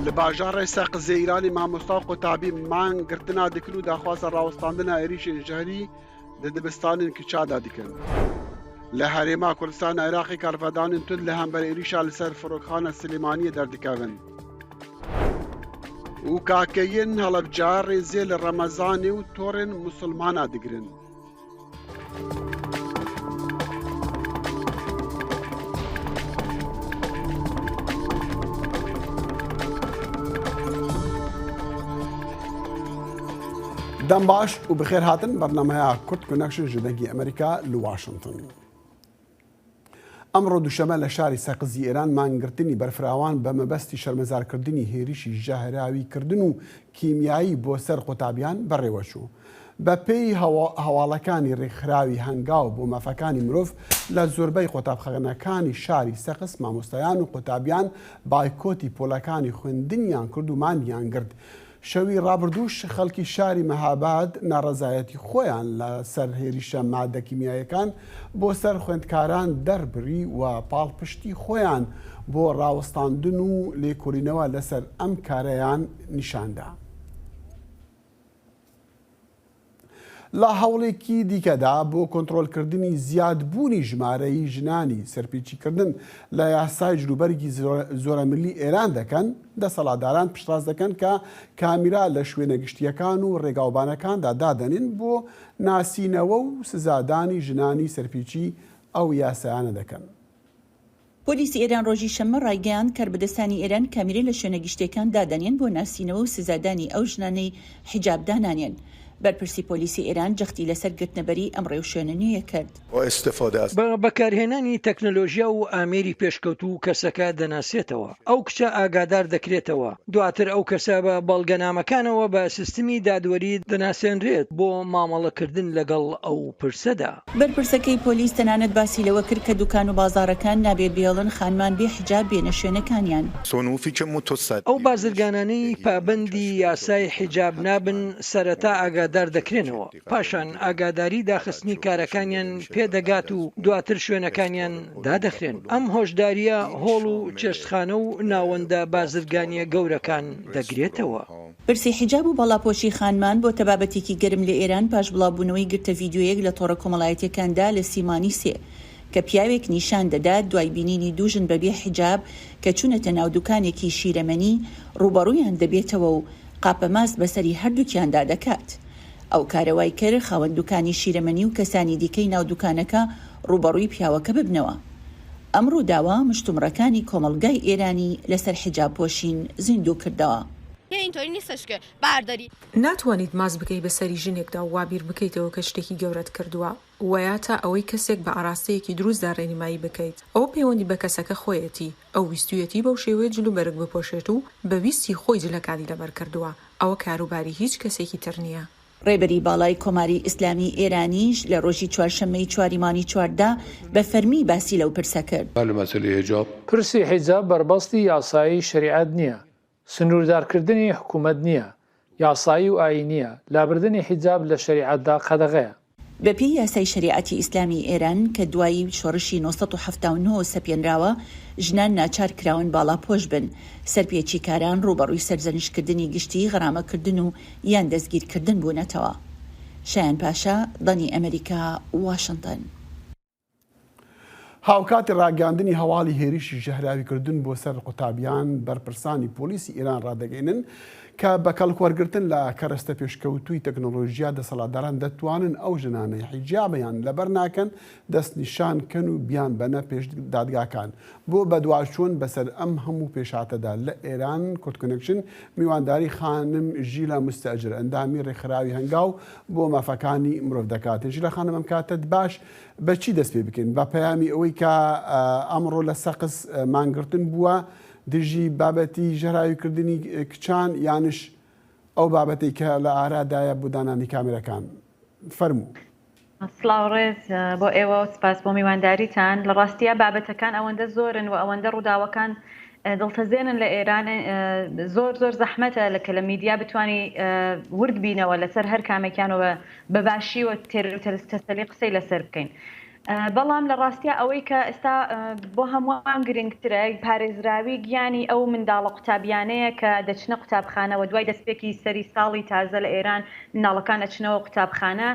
Li bajarê Seqizê Îranê mamosta û qutabî mangirtina dikin û daxwaza rawestandina êrişên jehrî di dibistanên kiça de dikin. Li Herêma Kurdistana Iraqê karvedanên tund li hember êrişa li ser Firokxana Silêmaniyê derdikevin. û kakeyên Helebja rêzê li Remezanê û torên musulmana digirin. دەم باش و بخێر هاتن بەرنامەیە کورد کۆنەکشن ji dengê Amerîka li Washington. ئەمڕۆ دووشەمە لە شاری سەقزی ئێران مانگرتنی بەرفراوان بە مەبەستی شەرمەزارکردنی هێرشی ژەهراویکردن و کیمیایی بۆ سەر قوتابیان بەڕێوەچوو. بە پێی هەواڵەکانی ڕێکخراوی هەنگاو بۆ مافەکانی مرۆڤ لە زۆربەی قوتابخانەکانی شاری سەقز مامۆستایان و قوتابیان بایکۆتی پۆلەکانی خوێندنیان کرد و مانیان گرت. شەوی ڕابردووش خەڵکی شاری مەهاباد ناڕەزایەتی خۆیان لە سەر هێریشە مادە کیمیایەکان بۆ سەر خوێندکاران دەربڕی و پاڵپشتی خۆیان بۆ ڕاوەستاندن و لێکۆڵینەوە لەسەر ئەم کارەیان نیشاندا. لە هەوڵێکی دیکەدا بۆ کۆنتڕۆلکردنی زیادبوونی ژمارەی ژنانی سەرپێچیکردن لە یاسای جلوبەرگی زۆرەملی ئێران دەکەن، دەسەڵاتداران پشتڕاست دەکەن کە کامیرا لە شوێنە گشتیەکان و ڕێگاوبانەکاندا دادەنێن بۆ ناسینەوە و سزادانی ژنانی سەرپێچی ئەو یاسایانە دەکەن. پۆلیسی ئێران ڕۆژی شەممە ڕایگەیاند کاربەدەستانی ئێران کامیرە لە شوێنە گشتیەکان دادەنێن بۆ ناسینەوە و سزادانی ئەو ژنانەی حیجابدانانێن. بەرپرسی پۆلیسی ئێران جەختی لەسەر گرتنەبەری ئەم ڕێوشوێنە نوێیە کرد. بەکارهێنانی تەکنۆلۆژیا و ئامێری پێشکەوتوو کەسەکە دەناسێتەوە. ئەو کچە ئاگادار دەکرێتەوە. دواتر ئەو کەسە بە بەڵگەنامەکانەوە بە سیستمی دادوەری دەناسێنرێت بۆ مامەڵەکردن لەگەڵ ئەو پرسەدا. بەرپرسەکەی پۆلیس تەنانەت باسی لەوە کرد کە دوکان و بازاڕەکان نابێ بێڵن خانمان بێ حیجاب بێنە شوێنەکانیان. ئەو بازرگانانەی پابەندی یاسای حیجاب نابن سەرەتا ئاگادار دەکرێنەوە. پاشان ئاگاداری داخستنی کارەکانیان پێدەگات و دواتر شوێنەکانیان دادەخرێن. ئەم هۆشداریە هۆڵ و چێشتخانە و ناوەندە بازرگانیە گەورەکان دەگرێتەوە. پرسی حیجاب و بەڵاپۆشی خانمان بۆ تەبابەتێکی گەرم لە ئێران پاش بڵاوبوونەوەی گرتە ڤیدیۆیەک لە تۆڕە کۆمەڵایەتیەکاندا لە سیمانی سێ کە پیاوێک نیشان دەدات دوای بینینی دووژن بەبێ حیجاب کە چوونەتە ناو دوکانێکی شیرەمەنی ڕوبەڕوویان دەبێتەوە و قاپەماست بەسەری هەردووکیاندا دەکات. ئەو کارەوای کرد خاوەندوکانی شیرەمەنی و کەسانی دیکەی ناو دوکانەکە ڕوبەڕووی پیاوەکە ببنەوە. ئەمڕۆ داوا مشتومڕەکانی کۆمەڵگای ئێرانی لەسەر حیجاب پۆشین زیندوو کردەوە. ناتوانیت ماز بکەی بەسەری ژنێکدا و وابیر بکەیتەوە کە شتێکی گەورەت کردووە وایە تا ئەوەی کەسێک بە ئاراستەیەکی دروستدا ڕێنیمایی بکەیت. ئەو پەیوەندی بە کەسەکە خۆیەتی، ئەو ویستویەتی بەو شێوەیە جلوبەرگ بپۆشێت و بە ویستی خۆی جلەکانی لەبەر کردووە. ئەوە کاروباری هیچ کەسێکی تر نییە. ڕێبەری باڵای کۆماری ئیسلامی ئێرانیش لە ڕۆژی چوارشەممەی چواریمانی چواردا بە فەرمی باسی لەو پرسە کرد. پرسی حیجاب بربەستی یاسایی شریعەت نییە، سنووردارکردنی حکوومەت نییە، یاسایی و ئاینیە، لابردنی حیجاب لە شریعەتدا قەدەغەیە. بەپێی یاسای شریعەتی ئیسلامی ئێران کە دوایی شۆڕشی 1970 سەپێنراوە ژنان ناچار کراون باڵا پۆش بن، سەرپێچی کاران ڕوبەڕووی سەرزەنشکردنی گشتی غەرامەکردن و یان دەستگیرکردن بوونەتەوە. شایان پاشا، دەنی ئەمریکا، واشنگتن. هاوکاتی ڕاگەاندنی هەواڵی هێریشی ژەهراویکردن بۆ سەر قوتابیان بەرپرسانی پۆلیسی ئێران ڕادەگەینن کە بە کەڵکوەرگرتن لە کەرەستە پێشکەوتووی تەکنۆلۆژیا دەسەڵاتداران دەتوانن ئەو ژنانەی حیجابیان لەبەر ناکەن دەست نیشانکەن و بیان بەنە پێش دادگاکان. بۆ بەدواچوون بەسەر ئەم هەموو پێشاتەدا لە ئێران کورد کۆنەکشن میوانداری خانم ژیلە مستەجر ئەندامی ڕێکخراوی هەنگاو بۆ مافەکانی مرۆڤ دەکات. ژیلە خانم ئەم کاتت باش بەچی دەست پێ بکەین؟ بە پەیامی ئەوەی کە ئەمڕۆ لە سەقز مانگرتن بووە دژی بابەتی ژەهراویکردنی کچان یانش ئەو بابەتی کە لە ئارادایە بۆ دانانی کامێرەکان. فەرموو. سڵاوڕێز بۆ ئێوە سپاس بۆ میوانداریتان. لە ڕاستیە بابەتەکان ئەوەندە زۆرن و ئەوەندە ڕووداوەکان دڵتەزێنن لە ئێران زۆر زەحمەتە کە لە میدیا بتوانی ورد بینەوە لەسەر هەر کامێکیانەوە بەباشی و تەسەلی قسەی لەسەر بکەین. بەڵام لە ڕاستیە ئەوەی کە ئێستا بۆ هەمووان گرنگترە پارێزراوی گیانی ئەو منداڵە قوتابیانەیە کە دەچنە قوتابخانەوە دوای دەستپێکی سەری ساڵی تازە لە ئێران منداڵەکان ئەچنەوە قوتابخانە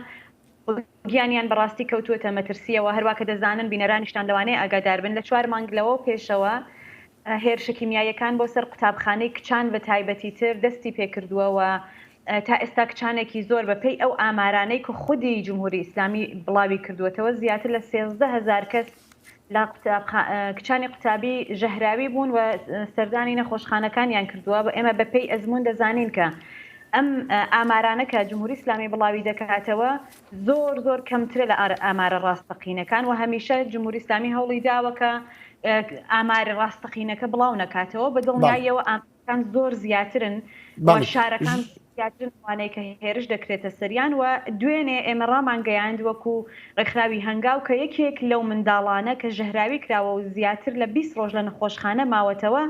گیانیان بەڕاستی کەوتووەتە مەترسیەوە هەروە کە دەزانن بینەرانیشتان لەوانەیە ئاگادار بن لە 4 مانگ لەوە پێشەوە هێرشە کیمیاییەکان بۆ سەر قوتابخانەی کچان بە تایبەتی تر دەستی پێکردووەوە تا ئێستا کچانێکی زۆر بەپێی ئەو ئامارانەی کە خودی جمهوری ئیسلامی بڵاوی کردووەتەوە زیاتر لە 13,000 کەس لە کچانی قوتابی ژەهراوی بوون و سەردانی نەخۆشخانەکانیان کردووە بە ئێمە بەپێی ئەزمون دەزانین کە ئەم ئامارانە کە جمهوری ئیسلامی بڵاوی دەکاتەوە زۆر کەمترە لە ئامارە ڕاستەقینەکان و هەمیشە جمهوری ئیسلامی هەوڵی داوە کە ئامارە ڕاستەقینەکە بڵاو نەکاتەوە بە دڵنیاییەوە ئامارەکان زۆر زیاترن و شارەکان وانەیە کە هێرش دەکرێتە سەریان و دوێنێ ئێمە ڕامانگەیاند وەکو ڕێکخراوی هەنگاو کە یەکێک لەو منداڵانە کە ژەهراوی کراوە و زیاتر لە 20 ڕۆژ لە نەخۆشخانە ماوەتەوە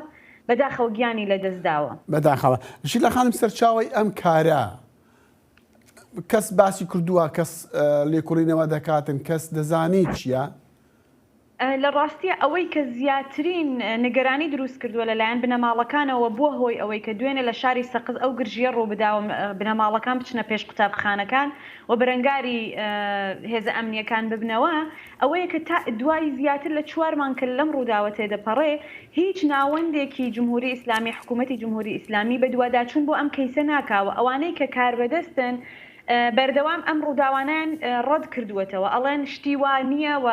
بەداخەوە گیانی لە دەستداوە. بەداخەوە ژیلە خانم سەرچاوی ئەم کارە کەس باسی کردووە کەس لێکوڕینەوە دەکاتن کەس دەزانی چییە؟ لە ڕاستیە ئەوەی کە زیاترین نیگەرانی دروست کردووە لەلایەن بنەماڵەکانەوە بووە هۆی ئەوەی کە دوێنێ لە شاری سەقز ئەو گرژیە ڕووبداوە بنەماڵەکان بچنە پێش قوتابخانەکان و بەرەنگاری هێزە ئەمنیەکان ببنەوە ئەوەیە کە تا دوای زیاتر لە 4 مانگ کە لەم ڕووداوە تێدەپەڕێ هیچ ناوەندێکی جمهوری ئیسلامی حکوومەتی جمهوری ئیسلامی بە دوواداچوون بۆ ئەم کەیسە ناکاوە ئەوانەی کە کاربەدەستن بەردەوام ئەم ڕووداوانیان ڕەت کردووەتەوە ئەڵێن شتی وا نییە و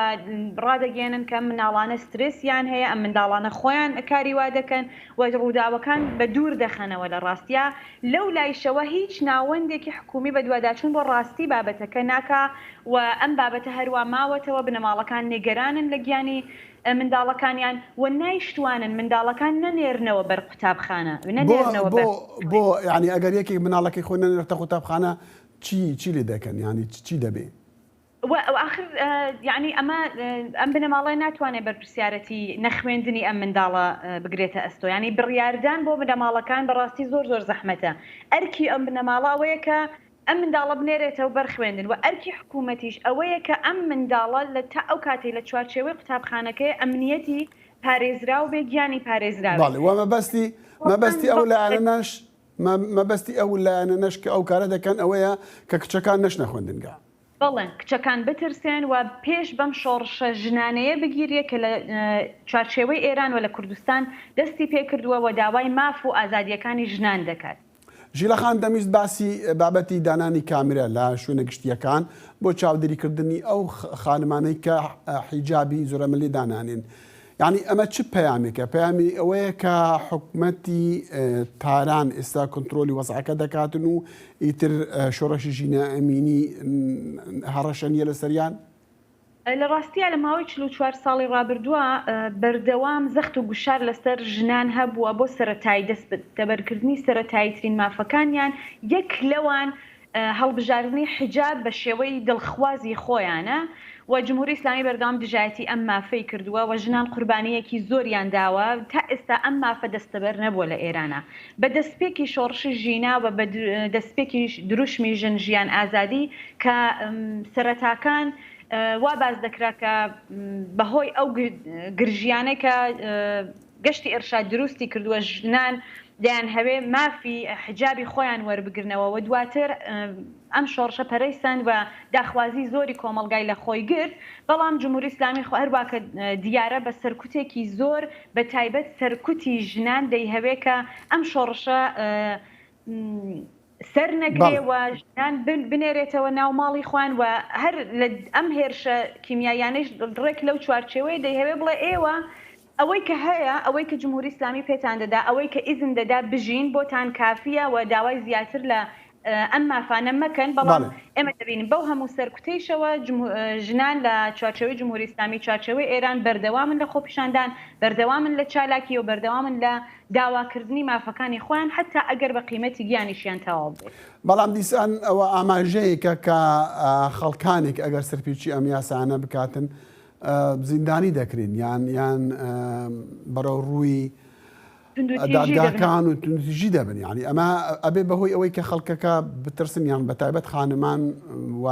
ڕادەگەێنن کە مناڵانە سترسیان هەیە ئەم منداڵانە خۆیان کاری وا دەکەن و ڕووداوەکان بە دوور دەخەنەوە لە ڕاستیە لەو لایشەوە هیچ ناوەندێکی حکومی بە دوواداچوون بۆ ڕاستی بابەتەکە ناکا و ئەم بابەتە هەروە ماوەتەوە بنەماڵەکان نیگەرانن لە گیانی منداڵەکانیان و نایشتوانن منداڵەکان نەنێرنەوە بەر قوتابخانە بۆ یعنی ئەگەر یەکێک مناڵەکەی خۆی نەنێرتە قوتابخانە چی لێ دەکەن ینی چی دەبێ؟ آخر یعنی ئەم بنەماڵی ناتوانێت بەرپرسیارەتی نەخوێندنی ئەم منداڵە بگرێتە ئەستۆ ینی بڕیاردان بۆ بنەماڵەکان بەڕاستی زۆر زەحمەتە ئەرکی ئەم بنەماڵاوەیە کە ئەم منداڵە بنێرێتەوە بەرخوێندن و ئەرکی حکوومەتیش ئەوەیە کە ئەم منداڵە لە تا ئەو کاتێک لە چوارچێوەی قوتابخانەکەی ئەمنیەتی پارێزرا و بێ گیانی پارێزراوە مەبەستی ئەو لایەنەش مەبەستی ئەو لایەنەش کە ئەو کارە دەکەن ئەوەیە کە کچەکان نەچنە خوێندنگا بەڵێن کچەکان بترسێن و پێش بەم شۆڕشە ژنانەیە بگیرێ کە لە چوارچێوەی ئێران و لە کوردستان دەستی پێکردووە و داوای ماف و ئازادیەکانی ژنان دەکات. ژیلە خان دەمویست باسی بابەتی دانانی کامرە لە شوێنە گشتیەکان بۆ چاودێریکردنی ئەو خانمانەی کە حیجابی زۆرەمەلی دانانین. یعنی ئەمە چ پەیامێکە؟ پەیامی ئەوەیە کە حکوومەتی تاران ئێستا کۆنترۆلی وەزعەکە دەکاتن و ئیتر شۆڕەشی ژینە ئەمینی هەڕەشە نیە لەسەریان؟ لە ڕاستیە لە ماوەی 44 ساڵی ڕابردووە بەردەوام زەخت و گوشار لەسەر ژنان هەبووە بۆ سەرەتایی دەستبەرکردنی سەرەتاییترین مافەکانیان یەک لەوان هەڵبژاردننی حیجاب بە شێوەی دڵخوازی خۆیانە و جمهوری ئیسلامی بەردەوام دژایەتی ئەم مافەی کردووە و ژنان قوربانیەکی زۆریان داوە تا ئێستا ئەم مافە دەستەبەر نەبووە لە ئێرانە بە دەستپێکی شۆڕشی ژینا و بە دەستپێکی دروشمی ژن ژیان ئازادی کە سەرەتاکان وا باز دەکرا کە بەهۆی ئەو گرژیانەی کە گەشتی ئێرشاد دروستی کردووە ژنان دەیان هەوێ مافی حجابی خۆیان وەربگرنەوە و دواتر ئەم شۆڕشە پەرەیسەند و داخوازی زۆری کۆمەلگای لە خۆی گرت بەڵام جمهوری ئیسلامی هەروە کە دیارە بە سەرکوتێکی زۆر بە تایبەت سەرکوتی ژنان دەیهەوێ کە ئەم شۆڕشە سەر نەگرێ و ژنان بنێرێتەوە ناو ماڵی خوان و هەر لە ئەم هێرشە کیمیایانەی ڕێک لەو چوارچێوەی دەیهەوێ بڵێ ئێوە ئەوەی کە هەیە ئەوەی کە جمهوری ئیسلامی پێتان دەدا ئەوەی کە ئیزن دەدا بژین بۆتان کافیە و داوای زیاتر لە ئەم مافانە مەکەن بەڵام ئێمە دەبینین بەو هەموو سەرکوتەیشەوە ژنان لە چوارچێوەی جمهوری ئیسلامی چوارچێوەی ئێران بەردەوامن لە خۆپیشاندان بەردەوامن لە چالاکی و بەردەوامن لە داواکردنی مافەکانی خۆیان حتا ئەگەر بە قیمەتی گیانیشیان تەواو بێت. بەڵام دیسان ئەوە ئاماژەیەکە کە خەڵکانێک ئەگەر سەرپیچی ئەم یاسانە بکاتن زیندانی دەکرین یان بەرەو ڕووی دادگاکان و توندوتیژی دەبن یعنی ئەمە ئەبێ بەهۆی ئەوەی کە خەڵکەکە بترسن یان بەتایبەت خانمان و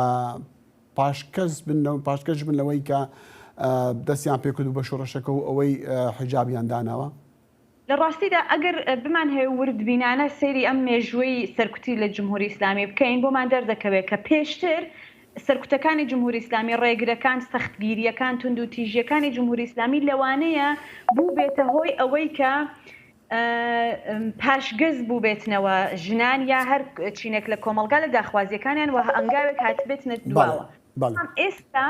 پاشکەش بن لەوەی کە دەستیان پێکرد و بە شۆڕەشەکە و ئەوەی حیجابیان داناوە؟ لە ڕاستیدا ئەگەر بمان هەیە وردبینانە سەیری ئەم مێژووی سەرکوتی لە جمهوری ئیسلامی بکەین بۆمان دەردەکەوێت کە پێشتر سەرکوتەکانی جمهوری ئیسلامی ڕێگرەکان سەختگیریەکان تونند و تیژیەکانی جمهوری ئیسلامی لەوانەیە بوو بێتە هۆی ئەوەی کە پاشگەز بوو بێتنەوە ژنان یا هەر چینێک لە کۆمەلگا لە داخوازیەکانیان و ئەنگاوێک هاتبێتنە دواوە. ئێستا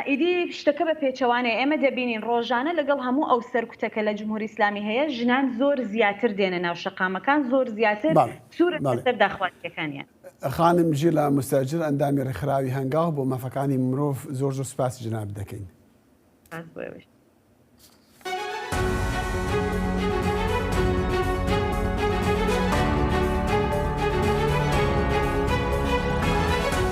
ئیدی شتەکە بە پێچەوانەیە ئێمە دەبینین ڕۆژانە لەگەڵ هەموو ئەو سەرکوتەکە لە جمهوری ئیسلامی هەیە ژنان زۆر زیاتر دێنە ناو شەقامەکان زۆر زیاتر سوورە لەسەر داخوازیەکانیان. خانم ژیلا مستەجر ئەندامی ڕێکخراوی هەنگاو بۆ مەفەکانی مرۆڤ زۆر سوپاسی جناب دەکەین.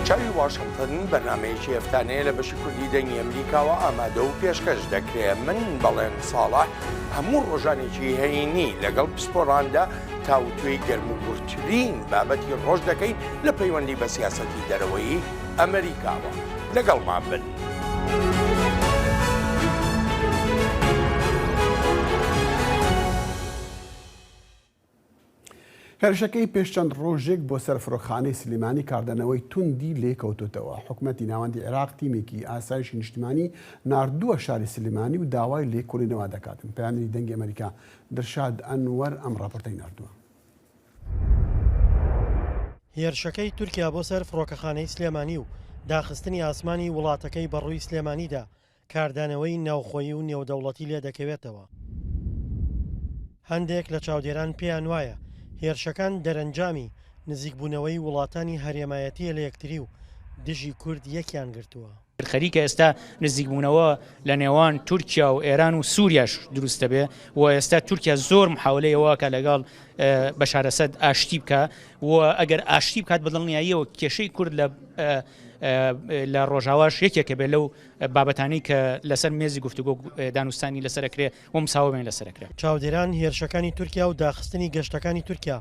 چاوی واشنگتن بەرنامەیەکی هەفتانەیە لە بەشی کوردی دەنگی ئەمریکاوە ئامادە و پێشکەش دەکرێت. من بەڵێن ساڵح هەموو ڕۆژانێکی هەینی لەگەڵ پسپۆڕاندا تاوتوێی گەرموگورترین بابەتی ڕۆژ دەکەین لە پەیوەندی بە سیاسەتی دەرەوەی ئەمریکاوە. لەگەڵمان بن. هێرشەکەی پێشچەند ڕۆژێک بۆ سەر فڕۆکخانەی سلێمانی کاردانەوەی توندی لێکەوتوتەوە. حکوومەتی ناوەندی عێراق تیمێکی ئاسایشی نیشتیمانی ناردووە شاری سلێمانی و داوای لێکۆڵینەوە دەکاتن. پەیامەری دەنگی ئەمریکا دەرشاد ئەنوەر ئەم ڕاپۆرتەی ناردووە. هێرشەکەی تورکیا بۆ سەر فڕۆکەخانەی سلێمانی و داخستنی ئاسمانی وڵاتەکەی بەڕووی سلێمانیدا کاردانەوەی ناوخۆیی و نێودەوڵەتی لێ دەکەوێتەوە. هەندێک لە چاودێران پێیان وایە هێرشەکان دەرەنجامی نزیکبوونەوەی وڵاتانی هەرێمایەتیە لە یەکتری و دژی کورد یەکیان گرتووە. خەریکە ئێستا نزیکبوونەوە لە نێوان تورکیا و ئێران و سووریاش دروستە بێ و ئێستا تورکیا زۆر محاولەیەوەکە لەگەڵ بەشار ئەسەد ئاشتی بکە و ئەگەر ئاشتی بکات بەدڵنیاییەوە کێشەی کورد لە ڕۆژاواش یەکێکە بێت لەو بابەتانەی کە لەسەر مێزی گفتوگۆ دانوستانی لەسەرەکرێ و مساوبێن لەسەرەکرێ. چاودێران هێرشەکانی تورکیا و داخستنی گەشتەکانی تورکیا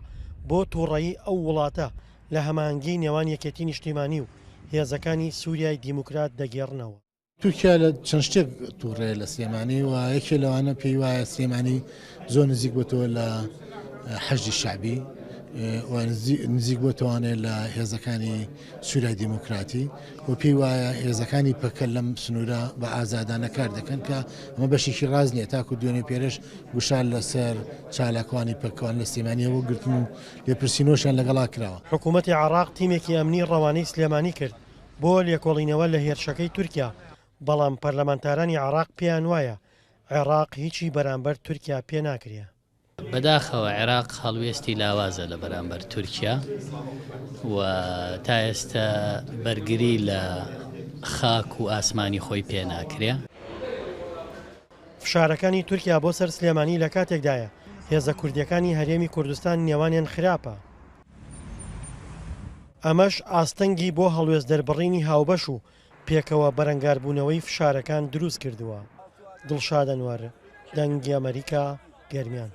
بۆ تووڕەیی ئەو وڵاتە لە هەمانگی نێوان یەکێتی نیشتیمانی و هێزەکانی سووریای دیموکرات دەگێڕنەوە. تورکیا لە چەند شتێک تووڕێ لە سلێمانی و یەکێ لەوانە پێی وایە سلێمانی زۆر نزیک بۆتەوە لە حەشدی شعبی نزیک بۆتەوانێت لە هێزەکانی سووریای دیموکراتی و پێی وایە هێزەکانی پەکە لەم سنوورە بە ئازادانە کار دەکەن کە ئەمە بەشێکی ڕاز نییە تاکو دوێنێ پێرش گوشار لەسەر چالاکوانی پەکەوان لە سلێمانیەوە گرتن و لێپرسینۆشیان لەگەڵا کراوە. حکوومەتی عێراق تیمێکی ئەمنی ڕەوانەی سلێمانی کرد بۆ لێکۆڵینەوە لە هێرشەکەی تورکیا، بەڵام پەرلەمانتارانی عێراق پێیان وایە عێراق هیچی بەرامبەر تورکیا پێ ناکرێ. بەداخەوە عێراق هەڵوێستی لاوازە لە بەرامبەر تورکیا و تا ئێستا بەرگری لە خاک و ئاسمانی خۆی پێ ناکرێ. فشارەکانی تورکیا بۆ سەر سلێمانی لە کاتێکدایە هێزە کوردیەکانی هەرێمی کوردستان نێوانیان خراپە. ئەمەش ئاستەنگی بۆ هەڵوێست دەربڕینی هاوبەش و پێکەوە بەرەنگاربوونەوەی فشارەکان دروست کردووە. دڵشاد ئەنوەر، دەنگی ئەمریکا، گەرمیان.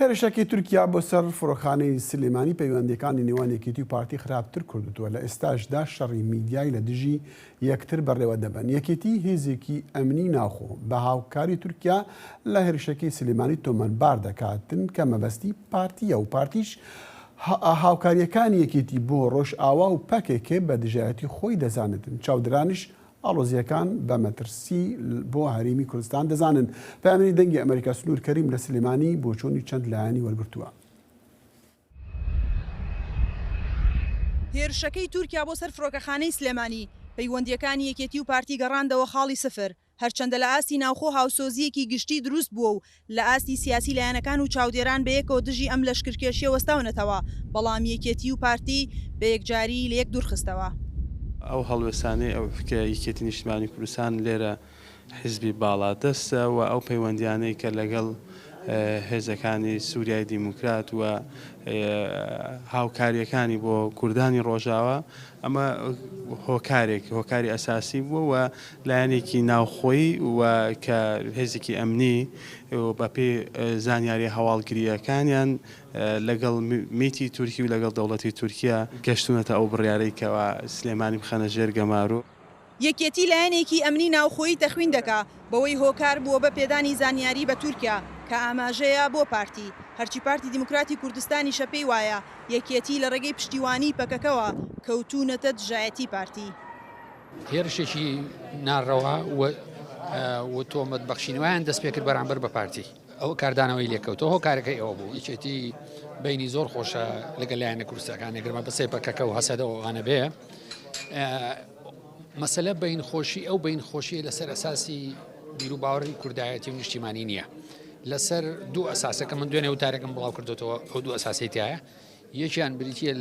هێرشەکەی تورکیا بۆ سەر فڕۆکخانەی سلێمانی پەیوەندیەکانی نێوان یەکێتی و پارتی خراپتر کردووە. لە ئێستاشدا شەڕی میدیای لە دژی یەکتر بەڕێوە دەبن. یەکێتی هێزێکی ئەمنی ناوخۆ بە هاوکاری تورکیا لە هێرشەکەی سلێمانی تۆمەتبار دەکاتن کە مەبەستی پارتیە و پارتیش هاوکاریەکانی یەکێتی بۆ ڕۆژ ئاوا و پەکێکێ بە دژایەتی خۆی دەزانێتن. چاودرانش ئاڵۆزیەکان بە مەترسی بۆ هەرێمی کوردستان دەزانن. پەیامەری دەنگی ئەمریکا سنوور کەریم لە سلێمانی بۆ چۆنی چەند لایەنی وەرگرتووە. هێرشەکەی تورکیا بۆ سەر فڕۆکەخانەی سلێمانی پەیوەندیەکانی یەکێتی و پارتی گەڕاندەوە خاڵی سفر. هەرچەندە لە ئاستی ناوخۆ هاوسۆزیەکی گشتی دروست بووە و لە ئاستی سیاسی لایەنەکان و چاودێران بە یەکەوە دژی ئەم لەشکرکێشیە وەستاونەتەوە، بەڵام یەکێتی و پارتی بە یەکجاری لە یەک دوورخستەوە. ئەو هەڵوێستانەی ئەو یەکێتی نیشتیمانی کوردستان لێرە حیزبی باڵا دەستە و ئەو پەیوەندیانەی کە لەگەڵ هێزەکانی سووریای دیموکرات و هاوکاریەکانی بۆ کوردانی ڕۆژاوە ئەمە هۆکاری ئەساسی بووە و لایەنێکی ناوخۆی و کە هێزێکی ئەمنی بە پێی زانیاری هەواڵگریەکانیان لەگەڵ میتی تورکی و لەگەڵ دەوڵەتی تورکیا گەشتونەتە ئەو بڕیارەی کەوا سلێمانی بخەنە ژێر گەمارۆ. یەکێتی لایەنێکی ئەمنی ناوخۆیی تەخوین دەکا بەوەی هۆکار بووە بە پێدانی زانیاری بە تورکیا کە ئاماژەیە بۆ پارتی هەرچی پارتی دیموکراتی کوردستانی شەپەی وایە یەکێتی لە ڕێگەی پشتیوانی پەکەکەوە کەوتونەتە دژایەتی پارتی هێرشێکی ناڕەوە و تۆمەت بەخشینەوەیان دەست پێ کرد بەرامبەر بە پارتی ئەو کاردانەوەی لێکەوتەوە هۆکارەکەی ئەوە بوو یەکێتی بینی زۆر خۆشە لەگەڵ لایەنە کوردستانەکانی گرمە بەسێ پەکەکە و هەسەدەوەوانە بێ مەسەلە بینخۆشی ئەو بینخۆشیە لەسەر ئەساسی بیر و باوەڕی کوردایەتی و نیشتیمانی نییە لەسەر دوو ئەساسەکە من دوێنێ وتارێکم بڵاو کردوەوە ئەو دوو ئەساسیتیایە یەکیان بریتە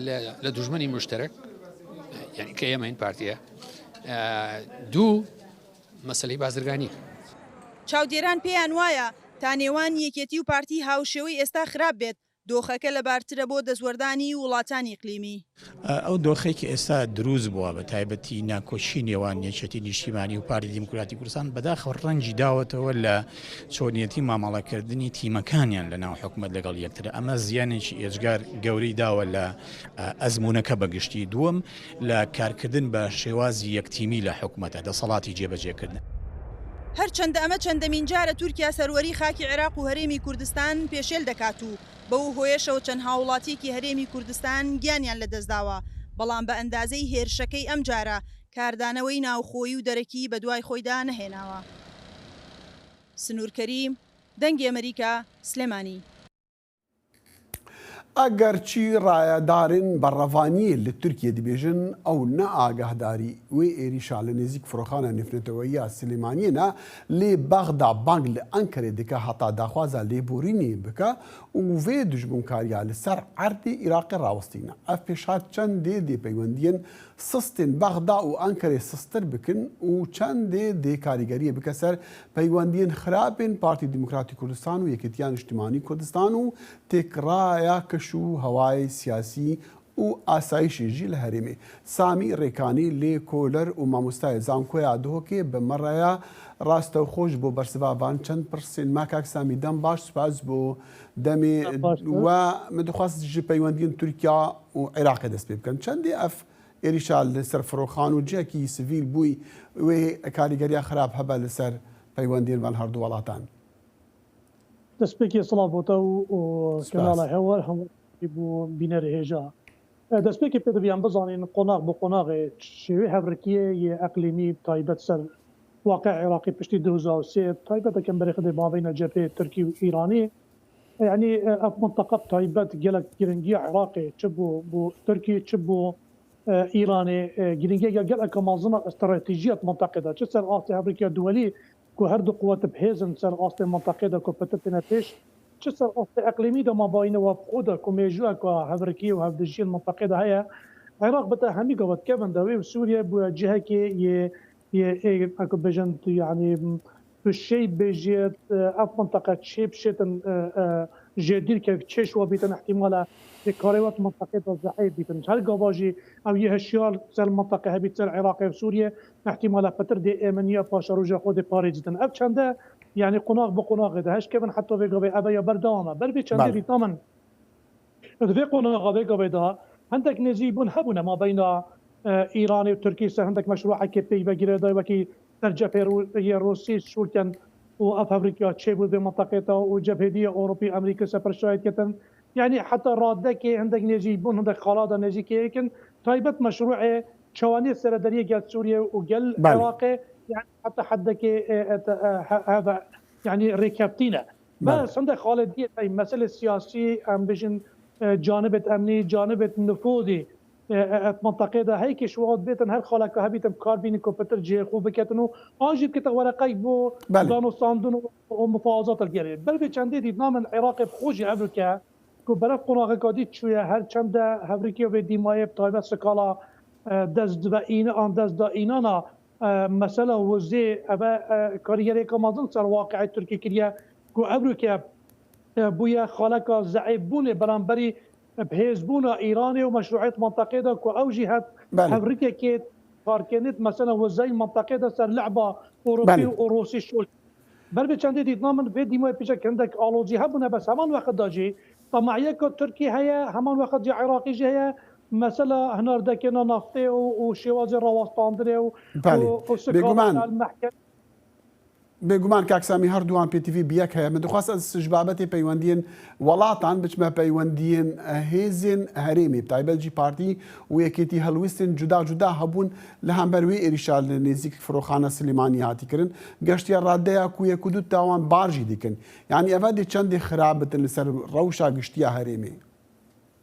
لە دوژمنی مشترک یعنی کە ئێمە این پارتیە دوو مەسەلەی بازرگانی چاودێران پێیان وایە تا نێوان یەکێتی و پارتی هاوشێوەی ئێستا خراپ بێت دۆخەکە لەبارترە بۆ دەستوەردانی وڵاتانی ئیقلیمی ئەو دۆخێکی ئێستا دروست بووە بە تایبەتی ناکۆشی نێوان یەکێتی نیشتیمانی و پارتی دیموکراتی کوردستان بەداخەوە ڕەنگی داوەتەوە لە چۆنیەتی مامەڵەکردنی تیمەکانیان لە ناو حکومەت لەگەڵ یەکترە ئەمە زیانێکی ئێجگار گەورەی داوە لە ئەزمونونەکە بەگشتی دووەم لە کارکردن بە شێوازی یەکتیمی لە حکومەتە دەسەڵاتی جێبەجێکردن هەرچەندە ئەمە چەندەمین جارە تورکیا سەروەری خاکی عێراق و هەرێمی کوردستان پێشێل دەکات و بەو هۆیشەوە چەند هاوڵاتیەکی هەرێمی کوردستان گیانیان لەدەستداوە بەڵام بە ئەندازەی هێرشەکەی ئەم جارە کاردانەوەی ناوخۆیی و دەرەکی بە دوای خۆیدا نەهێناوە. سنوور کەریم دەنگی ئەمریکا سلێمانی. ئەگەرچی ڕایەدارن بە ڕەوانیە لە تورکیا دەبێژن ئەو نەئاگاهداری وێ عێریشا لە نێزیک فڕۆخانە نفرێتەوەیە سلێمانیەنە لێ بەغدا بانگ لە ئەنکەرێ دەکە هەتا داخوازە لێبوورینی بکە و وێ دژبوونکاریە لەسەر عەردی عێراقی ڕاوەستینە ئەف پێشات چەندێ دێپەیوەندیەن سستên بەغدا و ئەنکەرێ سستر بکن و چەندێ دێ کاریگەریە بکە سەر پەیوەندیەن خراپên پارتی دیموکراتی کوردستان و یەکێتیان نیشتیمانی کوردستان و تێکڕایە کەش و هەوای سیاسی و ئاسایشی ژی لە هەرێمێ سامی ڕێکانی لێ کۆلەر و مامۆستای زانکۆیا دۆکێ بە مەڕەیە ڕاستە و خۆش بۆ بەرسڤاوان چەند پرسێن ماکاک سامی دەم باش سپاس بۆ دەمێ و من دەخواست ژ پەیوەندیەن تورکیا و عێراقی دەست پێ بکەن چەندێ ئەف عێریشا لەسەر فڕۆخان و جێکی سڤیل بووی وێ کاریگەریە خراپ هەبە لەسەر پەیوەندیەن بەن هەردوو وڵاتان دەستپێکی سڵاو بۆتە و کەناڵە هێوەر هەموو بوو بینەرە هێژا دەستپێکی پێدەبیان بزانین قۆناغ بۆ قۆناغێ شێوێ هەڤرکیە یە ئەقلیمی تایبەت سەر واقع عێراقی پشتی 2003 تایبەت دەکەم بەرەخدەی مابەینە جەبهەی تورکی و ئیرانی يعني ئەف منطقە تایبەت gelek giringiya عێراقê çi bû Tirkiye çi bû İranê giringiya gelek mezina stratejiya منطقê de çi ser astê hevrekiya duwelî ku her du quwet bihêzin ser astê منطقê de ku petitine pêş çi ser astê eqlîmî de mabeyne we xwe de ku mêjuya ku hevrekî û hevdijiyên منطقê de heye Iraq bite hemî gavetkevin de wê Sûriye bûye cihekê yê ku bêjin yani بشي بيجيت اف منطقه تشيب شيتن جدير كيف تشيش وبيتن احتمالا في كاريوات منطقه الزحيب بيتن هل قواجي او يهشيال سر المنطقه هبيت سر العراق وسوريا احتمالا فتر دي امنيه باشا روجا خود باريجتن اف چنده يعني قناغ بقناغ ده هش كيفن حتى في قبي ابا بردامه بل بي چنده بيتامن في قناغ قبي ده عندك نزيبون هبنا ما بين ايراني وتركيا عندك مشروع كي بي بغير ده وكي در جبهه روسی شورکن و افریقا چه بود به منطقه و جبهه اوروپی امریکا سفر شاید کردن یعنی حتی راده که عندك نجی بون عندك خلاده نجی که یکن تایبت مشروع چوانی سردریه گل سوریه و گل عراق يعني حتى حدك هذا يعني ركبتينا بس عندك خالديه مساله سياسي ام بيجن جانب امني جانب نفوذي منطقه ده هيك شواد بيتن هر خلك هبيتم كاربين كمبيوتر جي خو بكتنو اجيب كت ورقي بو دانو صندوق ومفاوضات الجري بل في چندي دي نام العراق بخوجي امريكا كو برف قناغ قادي شويه هر چند هبريكي و ديماي طيبه سكالا دز داين ان دز داينانا مساله وزي ابا كاريري كمازن سر واقع تركي كريا كو امريكا بويا خالك زعيبون برانبري بهزبون إيراني ومشروعية منطقة دا كو أو جهات أمريكا كي فاركنت مثلا وزي منطقة دا سر لعبة أوروبي وروسي شول بل بچندی دیدنامن في دیمای پیش کندک آلوزی هبونه بس همان وقت داجی طمعیه که ترکی هيا همان وقت جي عراقي جي هيا مثلا هنار دكنا نفطي وشوازي رواستاندري بێگومان بێگومان کاکسامی هەردووان پێتیڤ بیەک هەیە من دەخواست ئەس سژبابەتی پەیوەندیên وڵاتان بچمە پەیوەندیên هێزên هەرێمی تایبەتجی پارتی و یەکێتی هەڵویستن جودا جودا هەبوون لە هەمبەروێ ئێریشا لە نێزیک فرۆخانە سلێمانی هاتیکردن گەشتیە ڕادەیە کو یەک و دوو تاوان بارژی دیکن یعنی ئەڤە دێ چەندێ خراپبتن لەسەر ڕەوشا گشتیە هەرێمێ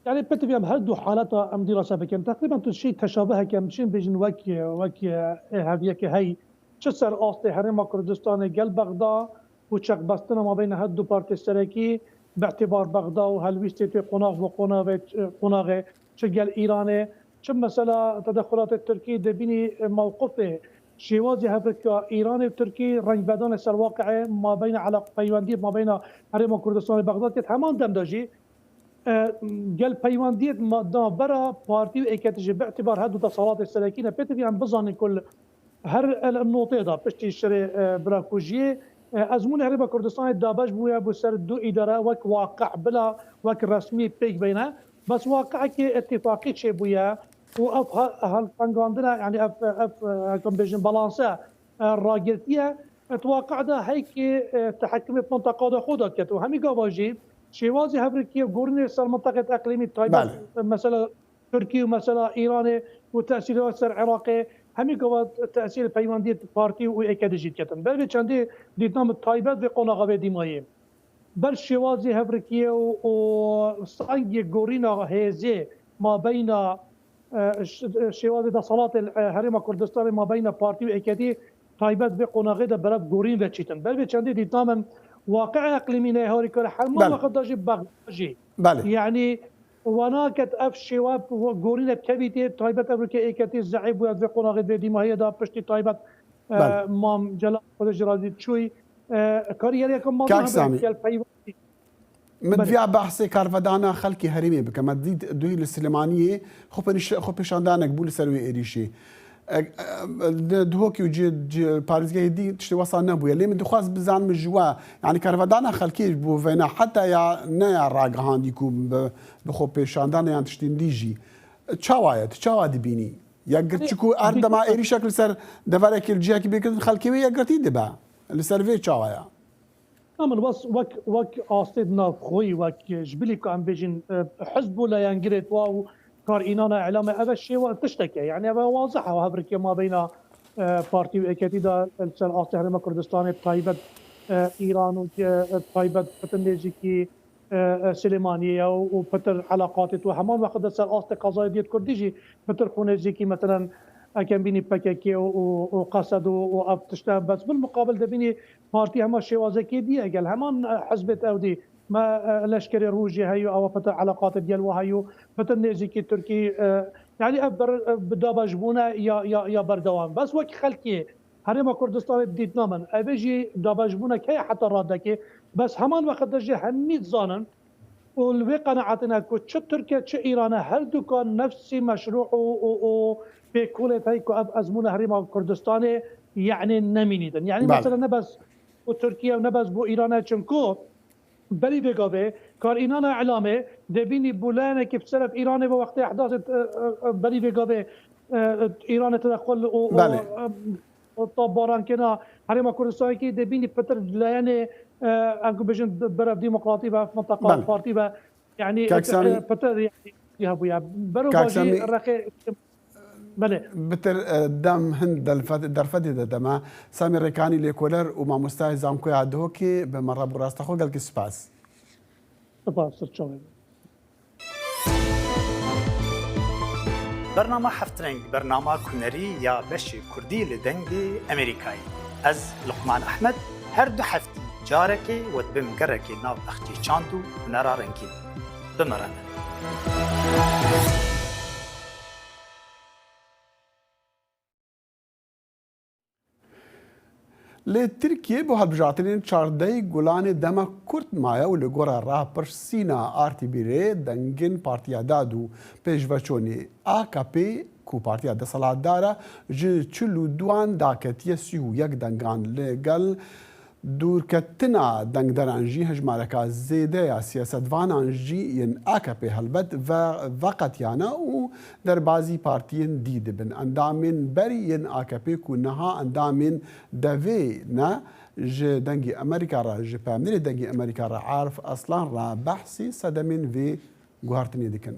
يعني بتبيهم هردو حالاتها ام دراسه بكم تقريبا شيء تشابه كم شين بيجن وكي هذيك هي شسر اصلي هرم كردستان قلب بغداد وشق بستنا ما بين هدو بارتي السركي باعتبار بغداد وهالويستي قناغ قناغ شقال ايراني شم مساله تدخلات التركي دبيني موقفه شوازي هفريقيا ايراني وتركي رنج بدون سر واقعه ما بين علاقه بيواندي ما بين هرم كردستان بغداد كت همان دمداجي قال بيوانديت ما برا بارتي واكتج باعتبار هدو تصالات السلاكين بيتبي عم بظن كل هر النقطه دا بشتي شري براكوجي ازمون هربا كردستان دابش بويا بسر دو اداره وك واقع بلا وك رسمي بيك بينها بس واقع كي اتفاقي شي بويا واف هالفنغاندنا يعني اف كومبيجن بالانسا الراجلتيه اتوقع ده هيك تحكم في منطقه خودها كتو همي قواجي شوازي هفريقيا وقرني صار منطقة إقليمية طيبة مثلا تركي ومثلا إيراني وتأثير سر عراقي همي قوات تأثير بيواندية بارتي وإيكادجيت كتن بل بيشاندي ديتنام الطيبات في قناغة ديمايين بل شوازي هفريقيا وصانجي قرينا هيزي ما بين شوازي دا صلاة الهرم كردستان ما بين بارتي وإيكادي طيبات في قناغة دا براب قرين وشيتن بل بيشاندي ديتنام واقع اقليمي نهاري كل حال ما وقت داجي بغداجي يعني وناكت اف شواب وغورينا كبيتي طيبه افريقيا ايكاتي زعيب ويا قناغ دي ما هي دا بشتي طيبه مام جلا خدجرادي شوي كاريريا كم ما من فيها بحث كارفدانا خلقي هرمي بكما دوي السليمانيه خو شاندانك بول سروي ايريشي دهوكي وجي باريزكي دي تشتي وصل نبويا ليه من دخواز بزان من جوا يعني كارفدانا خلكي بو فينا حتى يا نيا راغهان ديكو بخو بيشاندانا يعني تشتي ديجي تشاوا دي بيني يا قرتشكو اردما ايري شكل سر دفارك الجياكي بيكن خلكي يا قرتي دبا السيرفي تشاوايا نعم بس وك قاصدنا خوي وك جبلي كان بيجن حزبه لا ينقرت واو كار إينانا إعلام هذا الشيء وتشتكي يعني هذا واضحة وهبركي ما بين بارتي وإيكاتي دا الأصل هرم كردستان طيبة إيران وطيبة فتنجيكي سليمانية وفتر علاقات وهمان وقت الأصل قضايا ديت كرديجي فتر خونجيكي مثلا كان بيني بكاكي وقصد وأفتشتها بس بالمقابل ده بيني بارتي هما شوازكي دي قال همان حزبت أودي ما لشكري روجي هيو او فتر علاقات ديال وهيو فتر نيزيكي تركي يعني بدا بجبونا يا بردوان بس وك خلكي هرم كردستان ديتنامن ابيجي دابجبونا كي حتى رادكي بس همان وقت دجي هميت زانن والوي قناعتنا كو تركيا ايران هل كان نفس مشروع في كل هيك ازمونه هرم كردستان يعني نمينيدن يعني مثلا نبس وتركيا ونبس بو ايران تشنكو بلي بيغوبي كان إينانا إعلامي دبيني بولانا كيف سلف إيراني بوقت أحداث بلي بيغوبي إيران تدخل طباران كنا هرم كردستان كي دبيني بتر لياني أنكو بيجن برف ديمقراطي في منطقة بارتي يعني بتر يعني يهبويا برو باجي الرخي بتر دم هند درفدي دما سامي ريكاني ليكولر وما مستعد زامكو عدوكي بمرة براستخو قال سباس برنامه هفترنگ برنامه كونري يا بشي كردي لدنگي امريكاي از لقمان احمد هر دو هفتي جاركي ودبم قركي ناف اختي چاندو ونرارنكي بمرنه لی ترکیه با هەڵبژارتنین چاردەی گوڵانی دەمە کورد مایە و لە گۆڕە ڕاپرسینە ئارتی بیرێ دەنگن پارتیا داد و پێشڤەچۆنی AKP کو پارتیا دەسەڵاتدارە ji 42 داکەتیە 31 دەنگان لەگەڵ دوورکەتنا دەنگدەران jî hejmareka zêdeya siyasetvanan jî yên AKP helbet veqetiyane û derbasî partiyên dî dibin. Endamên berî yên AKP ku niha endamên devê ne ji dengê Amerîka re ji peyamnêrê dengê Amerîka re Arif Aslan re behsî sedemên vê guhartinê dikin.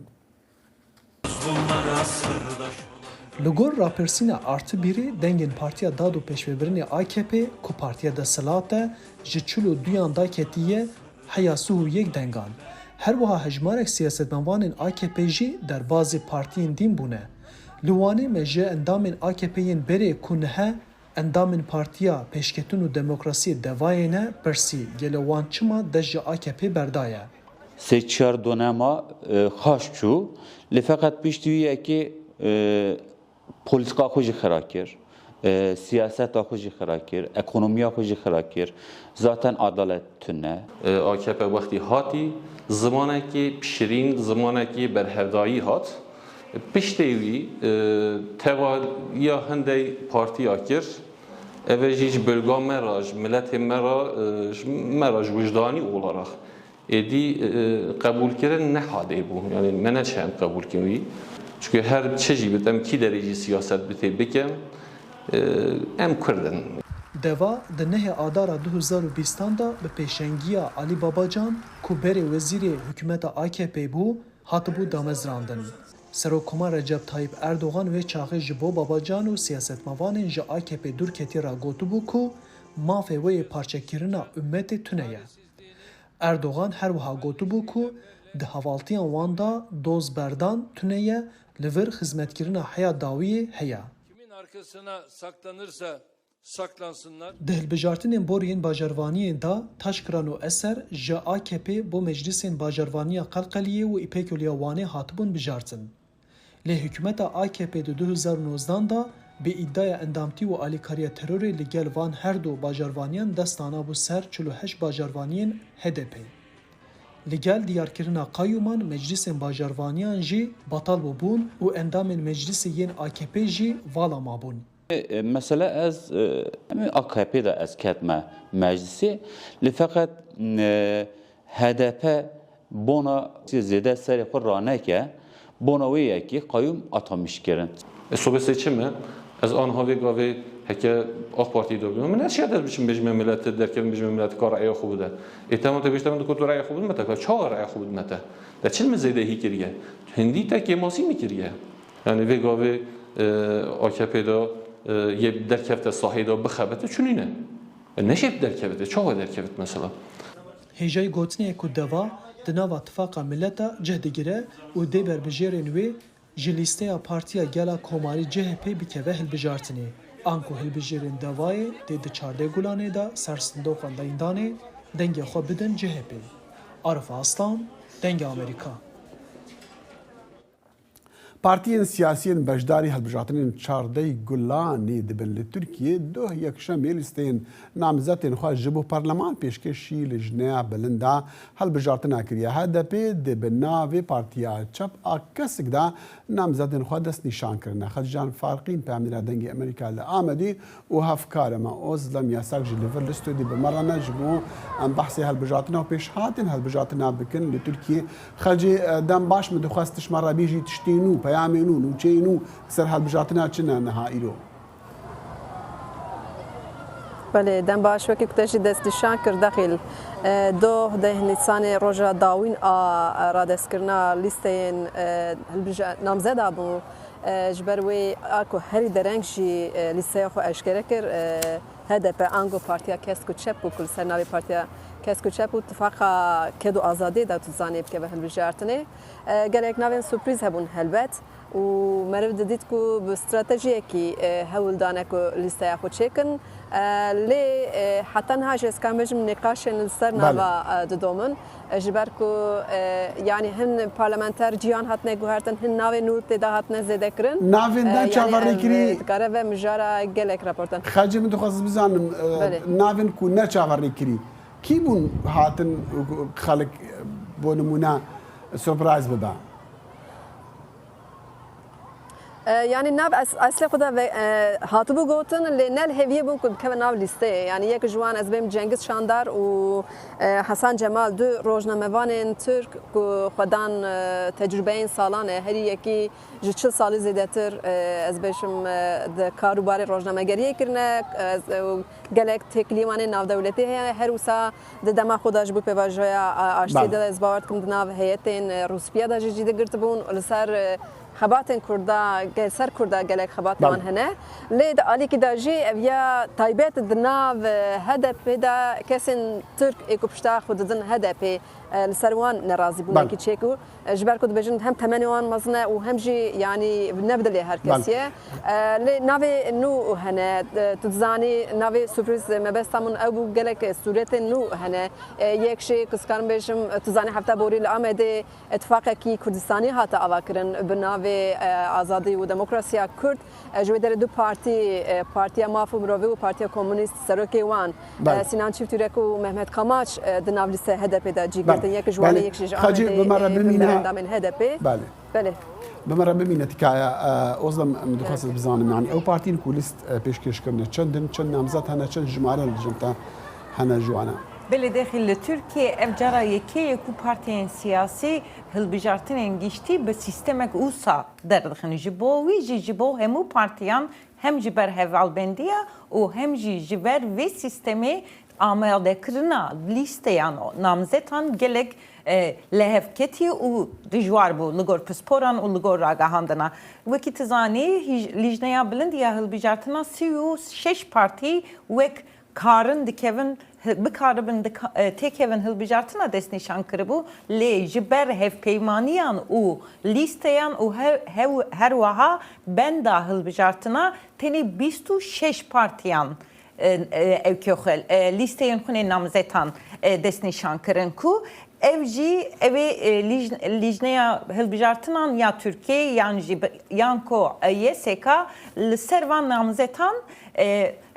Li gor rapirsîna artıbîrê dengên Partiya Dad û Pêşvebirinê AKP ku Partiya Desthilat e ji 42 daketiye heya 1 dengan. Her wiha hejmarek siyasetmevanên AKP jî derbasî partiyên dîn bûne. Li wanê me ji endamên AKP'yên berê ku nihe endamên Partiya Pêşketin û Demokrasiyê Devayê ne pirsî gelê wan çima dest ji AKP berdaye. Sê çar donema xaş çû li feqet piştîyekê politika xwe jî xira kir, siyaseta xwe jî xira kir, ekonomiya xwe jî xira kir, zaten adalet tune. AKP wextî hatî zimanekî pişirîn, zimanekî berhevdayî hat. Piştê wî tevaliya hindê partiya kir. Ev jî ji bilga me re, ji miletê me re ji wijdanî olarak êdî qebûlkirin nehadê bû. Yani me neçem qebûlkin wî. Çünkü her çeşit bir em ki derece siyaset bite bikem em Kurdin. Deva di nehê adara 2020 da bi pêşengiya Alî Babacan ku berê wezîrê hikûmeta AKP bû hatibû damezrandin. Serokkomar Recep Tayyip Erdogan wê çaxê ji bo Babacan û siyasetmevanên ji AKP dûrketî re gotibû ku mafê wê yê parçekirina ummetê tune ye. Erdogan her wiha gotibû ku di hevaltiyan wan da dozberdan tune ye li vir xizmetkirina heya dawiyê heye. Kimin arkasına saklanırsa saklansınlar. Di hilbijartinên boriyên bajarvaniyên da Taşkiran û Eser ji AKP bo meclisên bajarvaniya Qelqeliyê û İpekoliya Wanê hatibûn bijartin. Lê hikûmeta AKP di 2019 da bi îdaya endamtî û alîkariya terorê li gel van her du bajarvaniyan destana bû ser 48 bajarvaniyên HDP. Li gel diyarkirina Qayûman meclisên bajarvaniyan jî batal bûbûn û endamên meclisê yên AKP jî vala mabûn. Mesela ez AKP da ez ketme meclisi li feqet HDP bona zêde serê xwe raneke bona wê yekî Qayûm atamış kirin. Sobe seçimi ez anha vê gavê heke AK Parti'yi dobim. Men neçe adet biçim bejme millet derken bejme millet kar ra'ya xwe bide. Tamam te biştem de ra'ya xwe bide mete. Çawa ra'ya xwe bide mete. De çil me zêde hî kiriye. Hindî tek yemasî mi kiriye. Yani vê gavê AKP da ye derkevte sahî da bixebete çunîne. Neşep derkevete. Çawa derkevet mesela. Hêjayî gotinê ku deva di nava Tifaka Milleta cih digire û dê berbijêrên wê ji lîsteya Partiya Gela Komarî CHP bikeve hilbijartinê. Anku hilbijêrên devayê dê di çardê gulanê da ser sindoqan dayîndanê dengê xwe bidin CHP. Arif Aslan, Dengê Amerîka. Partiyên siyasiyên beşdarî hilbijartinên çardeyî gulanê dibin li Tirkiyê duh yekşemê lîsteyên namzetên xwe ji bo Parleman pêşkêşî li jineya bilind da hilbijartina kiriye. HDP dê bi navê Partiya Çap a kesik da namzetên xwe dest nîşan kirine. Xelcan Farqîn peyamnêra dengê Amerîka li Amedî û hevkarê me Ozlem Yasak jî li vir listê dê bi merane ji bo em behsê hilbijartina û pêşhatên hilbijartina bikin li Tirkiyê. Xelcê dem baş min dixwest tişma re bêjî tiştîn û peyamên û nûçeyên û ser hilbijartina çi ne niha îro? Belê dem baş wekî ku te jî destnîşan kir dexîl doh deh Nîsanê roja dawîn a radestkirina lîsteyên namzeda bû ji ber wê a ku herî dereng jî lîsteya xwe eşkere kir HDP ango Partiya Kesk û Çep û ku li ser navê Partiya Kesk û Çep û Tifaka Ked û Azadî da tu zanî bikeve hilbijartinê gelek navên sürprîz hebûn helbet û meriv didît ku bi stratejiyekî hewl dane ku lîsteya xwe çêkin lê heta niha jî ez kam bêjim nîqaşên li ser nava didomin ji ber ku yanî hin parlamenter ciyan hatine guhertin hin navê nû tê hatine zêdekirin navên de çavarîkirî dikare ve mijara gelek raportin. Xelcê min dixwazim بزانم ناوین کو نەچاوەڕێ کردی کی بوون هاتن خەڵک بۆ نمونە سۆپرایز ببە يعني ناب اصل خدا هاتبو قوتن اللي نال هيفيه ممكن كمان ناب ليستي يعني يك جوان از بهم جنگز شاندار و حسن جمال دو روجنا مفانين ترك خدان تجربين سالانه هري يكي جچل سال زيدتر از بشم د کاروبار روزنامه‌گری کرنه گلک تکلیوان ناو دولتی هر وسا د دما خودش بو پیواژیا اشتی د از باورت کم ناو هیئتین روسپیا د جدید گرتبون لسر خباتن کردا سر کردا گلک خبات من هنه لید علی کی داجی اویا تایبت د ناو هدف دا کسن ترک اکوپشتا خوددن هدف السروان نرازي بونكي تشيكو جبالكو دبجن هم ثمانيوان مزنا وهم جي يعني نبدا لي هركسيه نافي نو هنا تزاني نافي سوربريز ما بس تمن ابو قالك سوريت نو هنا يكشي كسكان بيشم تزاني حتى بوري الامد اتفاق كي كردستاني هاتا اواكرن بنافي ازادي وديمقراطيا كرد جويدر دو بارتي مافو مروي وبارتي كومونيست سروكي وان سينان شفتورك ومحمد قماش دناف لسه هدف دا جي یک جوانی یک شجاع من هدفه بله بمره ببینه تکایه اوزم مدخواست بزانم يعني او پارتین کولیست پیشکش کرده چند نامزد هنه چند جمعه لجمتا هنه جوانا بله داخل ترکیه افجارا یکی کو پارتین سیاسی هلبجارتن انگشتی به سیستمک اوسا در دخن جبو وی جبو همو پارتیان هم جبر هفالبندیا و هم جبر وی سیستمی آماده کرنا لیستیان نامزدان gelek lehevketi u dijwar bu ligor pisporan u ligor ragahandana vekit zani lijnaya bilindiya hilbijartına siyu 6 parti vek karın dikevin bikaribin tekevin hilbijartına desnişan kırbu le jiber hevpeymaniyan u listeyan u her vaha benda hilbijartına teni 26 partiyan evkioxel listeyen xune namzetan desnişan kırın ku evji lijneya hilbijartınan ya Türkiye yanko YSK servan namzetan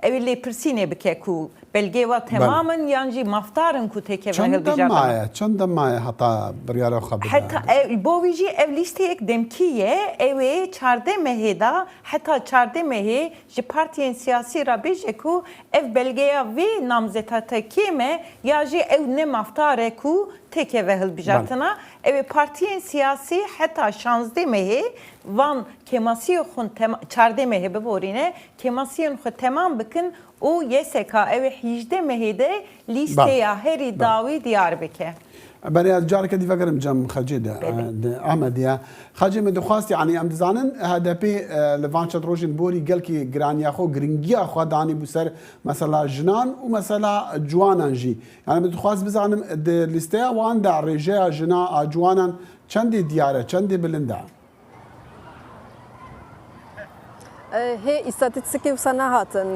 evli persine bike ku belgeva tamamen yanji maftarın ku teke ve hilbijartınan çanda maya hata biryara xabir hatta boviji ev listeyek demkiye evi çarde meheda hatta çarde mehe ji partiyen siyasi rabeje ku ev belgeya ve namzetata kime ya ji ev ne maftare ku teke ve hilbijartına ev partiyen siyasi hatta şanzde mehe van kemasiyo xun çarde mehe beborine kemasiyon xu tamam bikin o YSK ev 18 mehede listeya heri davi diyar beke برای جارك دي فكرم جم خجد احمد يا خجد من دخواست يعني ام دزانن هذا بي لفانشات روجن بوري قال كي جرانيا خو جرينجيا خو داني بسر مثلا جنان ومثلا جوانان جي يعني من دخواست بزانم ليستا وان دا رجا جنا جوانان چندي دياره چندي بلندا هي استاتستيكي وسنا هاتن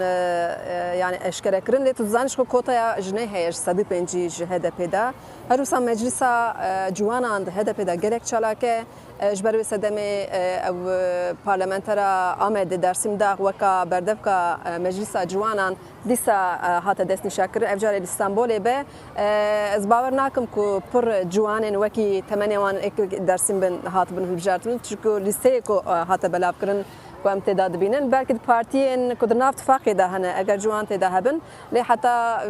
يعني اشكره كرن لي تزانش خو كوتا جنيه هي 150 هذا بدا هروسا مجلسا جوانا عند هذا بدا جرك چلاكه اجبر وسدمه او پارلمانترا آمد درسیم داغ وکا بردفکا مجلسا جوانان دیسا هات دست نشاکر افجار استانبول به از باور ناکم کو پر جوانن وکی 8 درسیم بن هات بن بجارتن چکو لیسته کو هات بلاف کرن و امتداد بینن بلکه پارتیین کدرنا اتفاقی ده هنه اگر جوان تده هبن لی حتی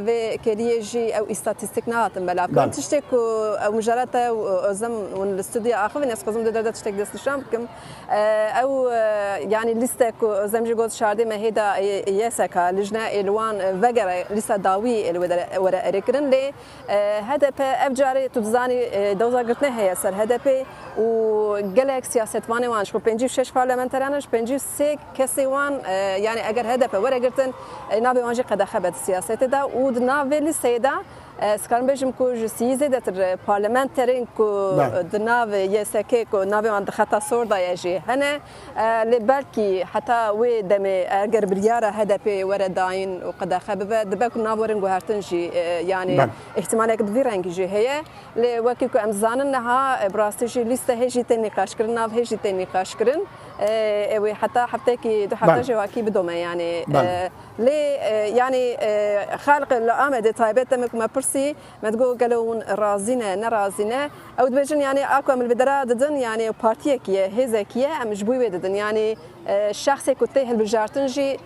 و کلیجی او استاتستیک نهاتن بلاف کرن تشتی کو مجرد او زم ون الاستودیو آخر و نسخزم ده تشتی دست نشام بکم او يعني لسته کو زمجي گوز شارده مهدا يسكا لجنه الوان وغير لسه داوي الورا اريكرن لي هدف افجاري تزاني دوزا قرتنه هي سر هدف و جالك سياسه وان وان شو 56 برلمانترانش 53 كسي وان يعني اگر هدف ورا قرتن نابي وانجي قد خبت السياسه ده و نابي لسه ده سكان بيجم كو جسيزه ده برلمانترين كو دناف يسكي كو نابي عند خطا صوردا يجي هنا لبالكي حتى وي دمي اگر برياره هدف ورا داين وقد خبب دبك نابورن غهرتنجي يعني احتمال كبير انجي هي لوكي كو امزان انها براستيجي لسه هيجي تنقاش كرنا هيجي تنقاش كرن حتى حفتك دو حتى جواكي بدومه يعني لي يعني خالق الامد طيبت تمك ما برسي ما تقول قالون رازينه نرازينه او تبجن يعني اكو من البدرا ددن يعني بارتيك هزكيه مجبوي ددن يعني الشخص كنت هالبجارتنجي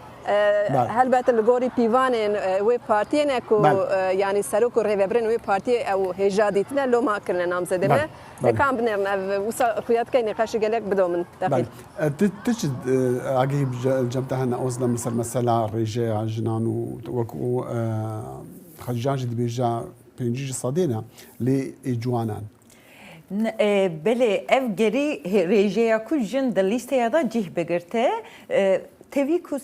هل بات الجوري بيفانين وي بارتيين اكو يعني سلوك الريفبرين وي بارتي او هجاديتنا لو ما كنا نام زدبه كان بنرنا وصل خيات كاين نقاش قالك بدو من داخل تجد عقيب جمتها اوزنا مثل مثلا رجاء جنان وكو خجاج دبيجا بينجي صدينا لجوانان بله اف گری رژیا کو جن د لیسته دا جه بگرته تevî ku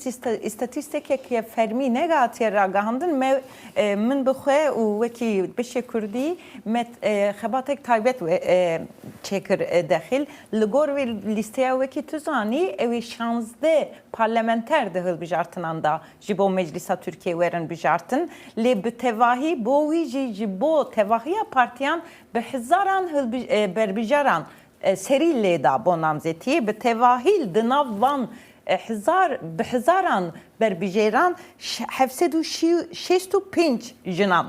îstatîstekeke fermî negatiye ragahandin min bixwe û wekî bişê Kurdî me xebatek taybet çêkir dexil li gor vê lîsteya wekî tu zanî ew ê 16 parlamenter di hilbijartinan da ji bo Meclisa Tirkiye werin bijartin lê bi tevahî bo wî jî ji bo tevahiya partiyan bi hizaran berbijaran serî lê da bo namzetiyê bi tevahîl di nav van بحزاران بربیجیران 765 جنان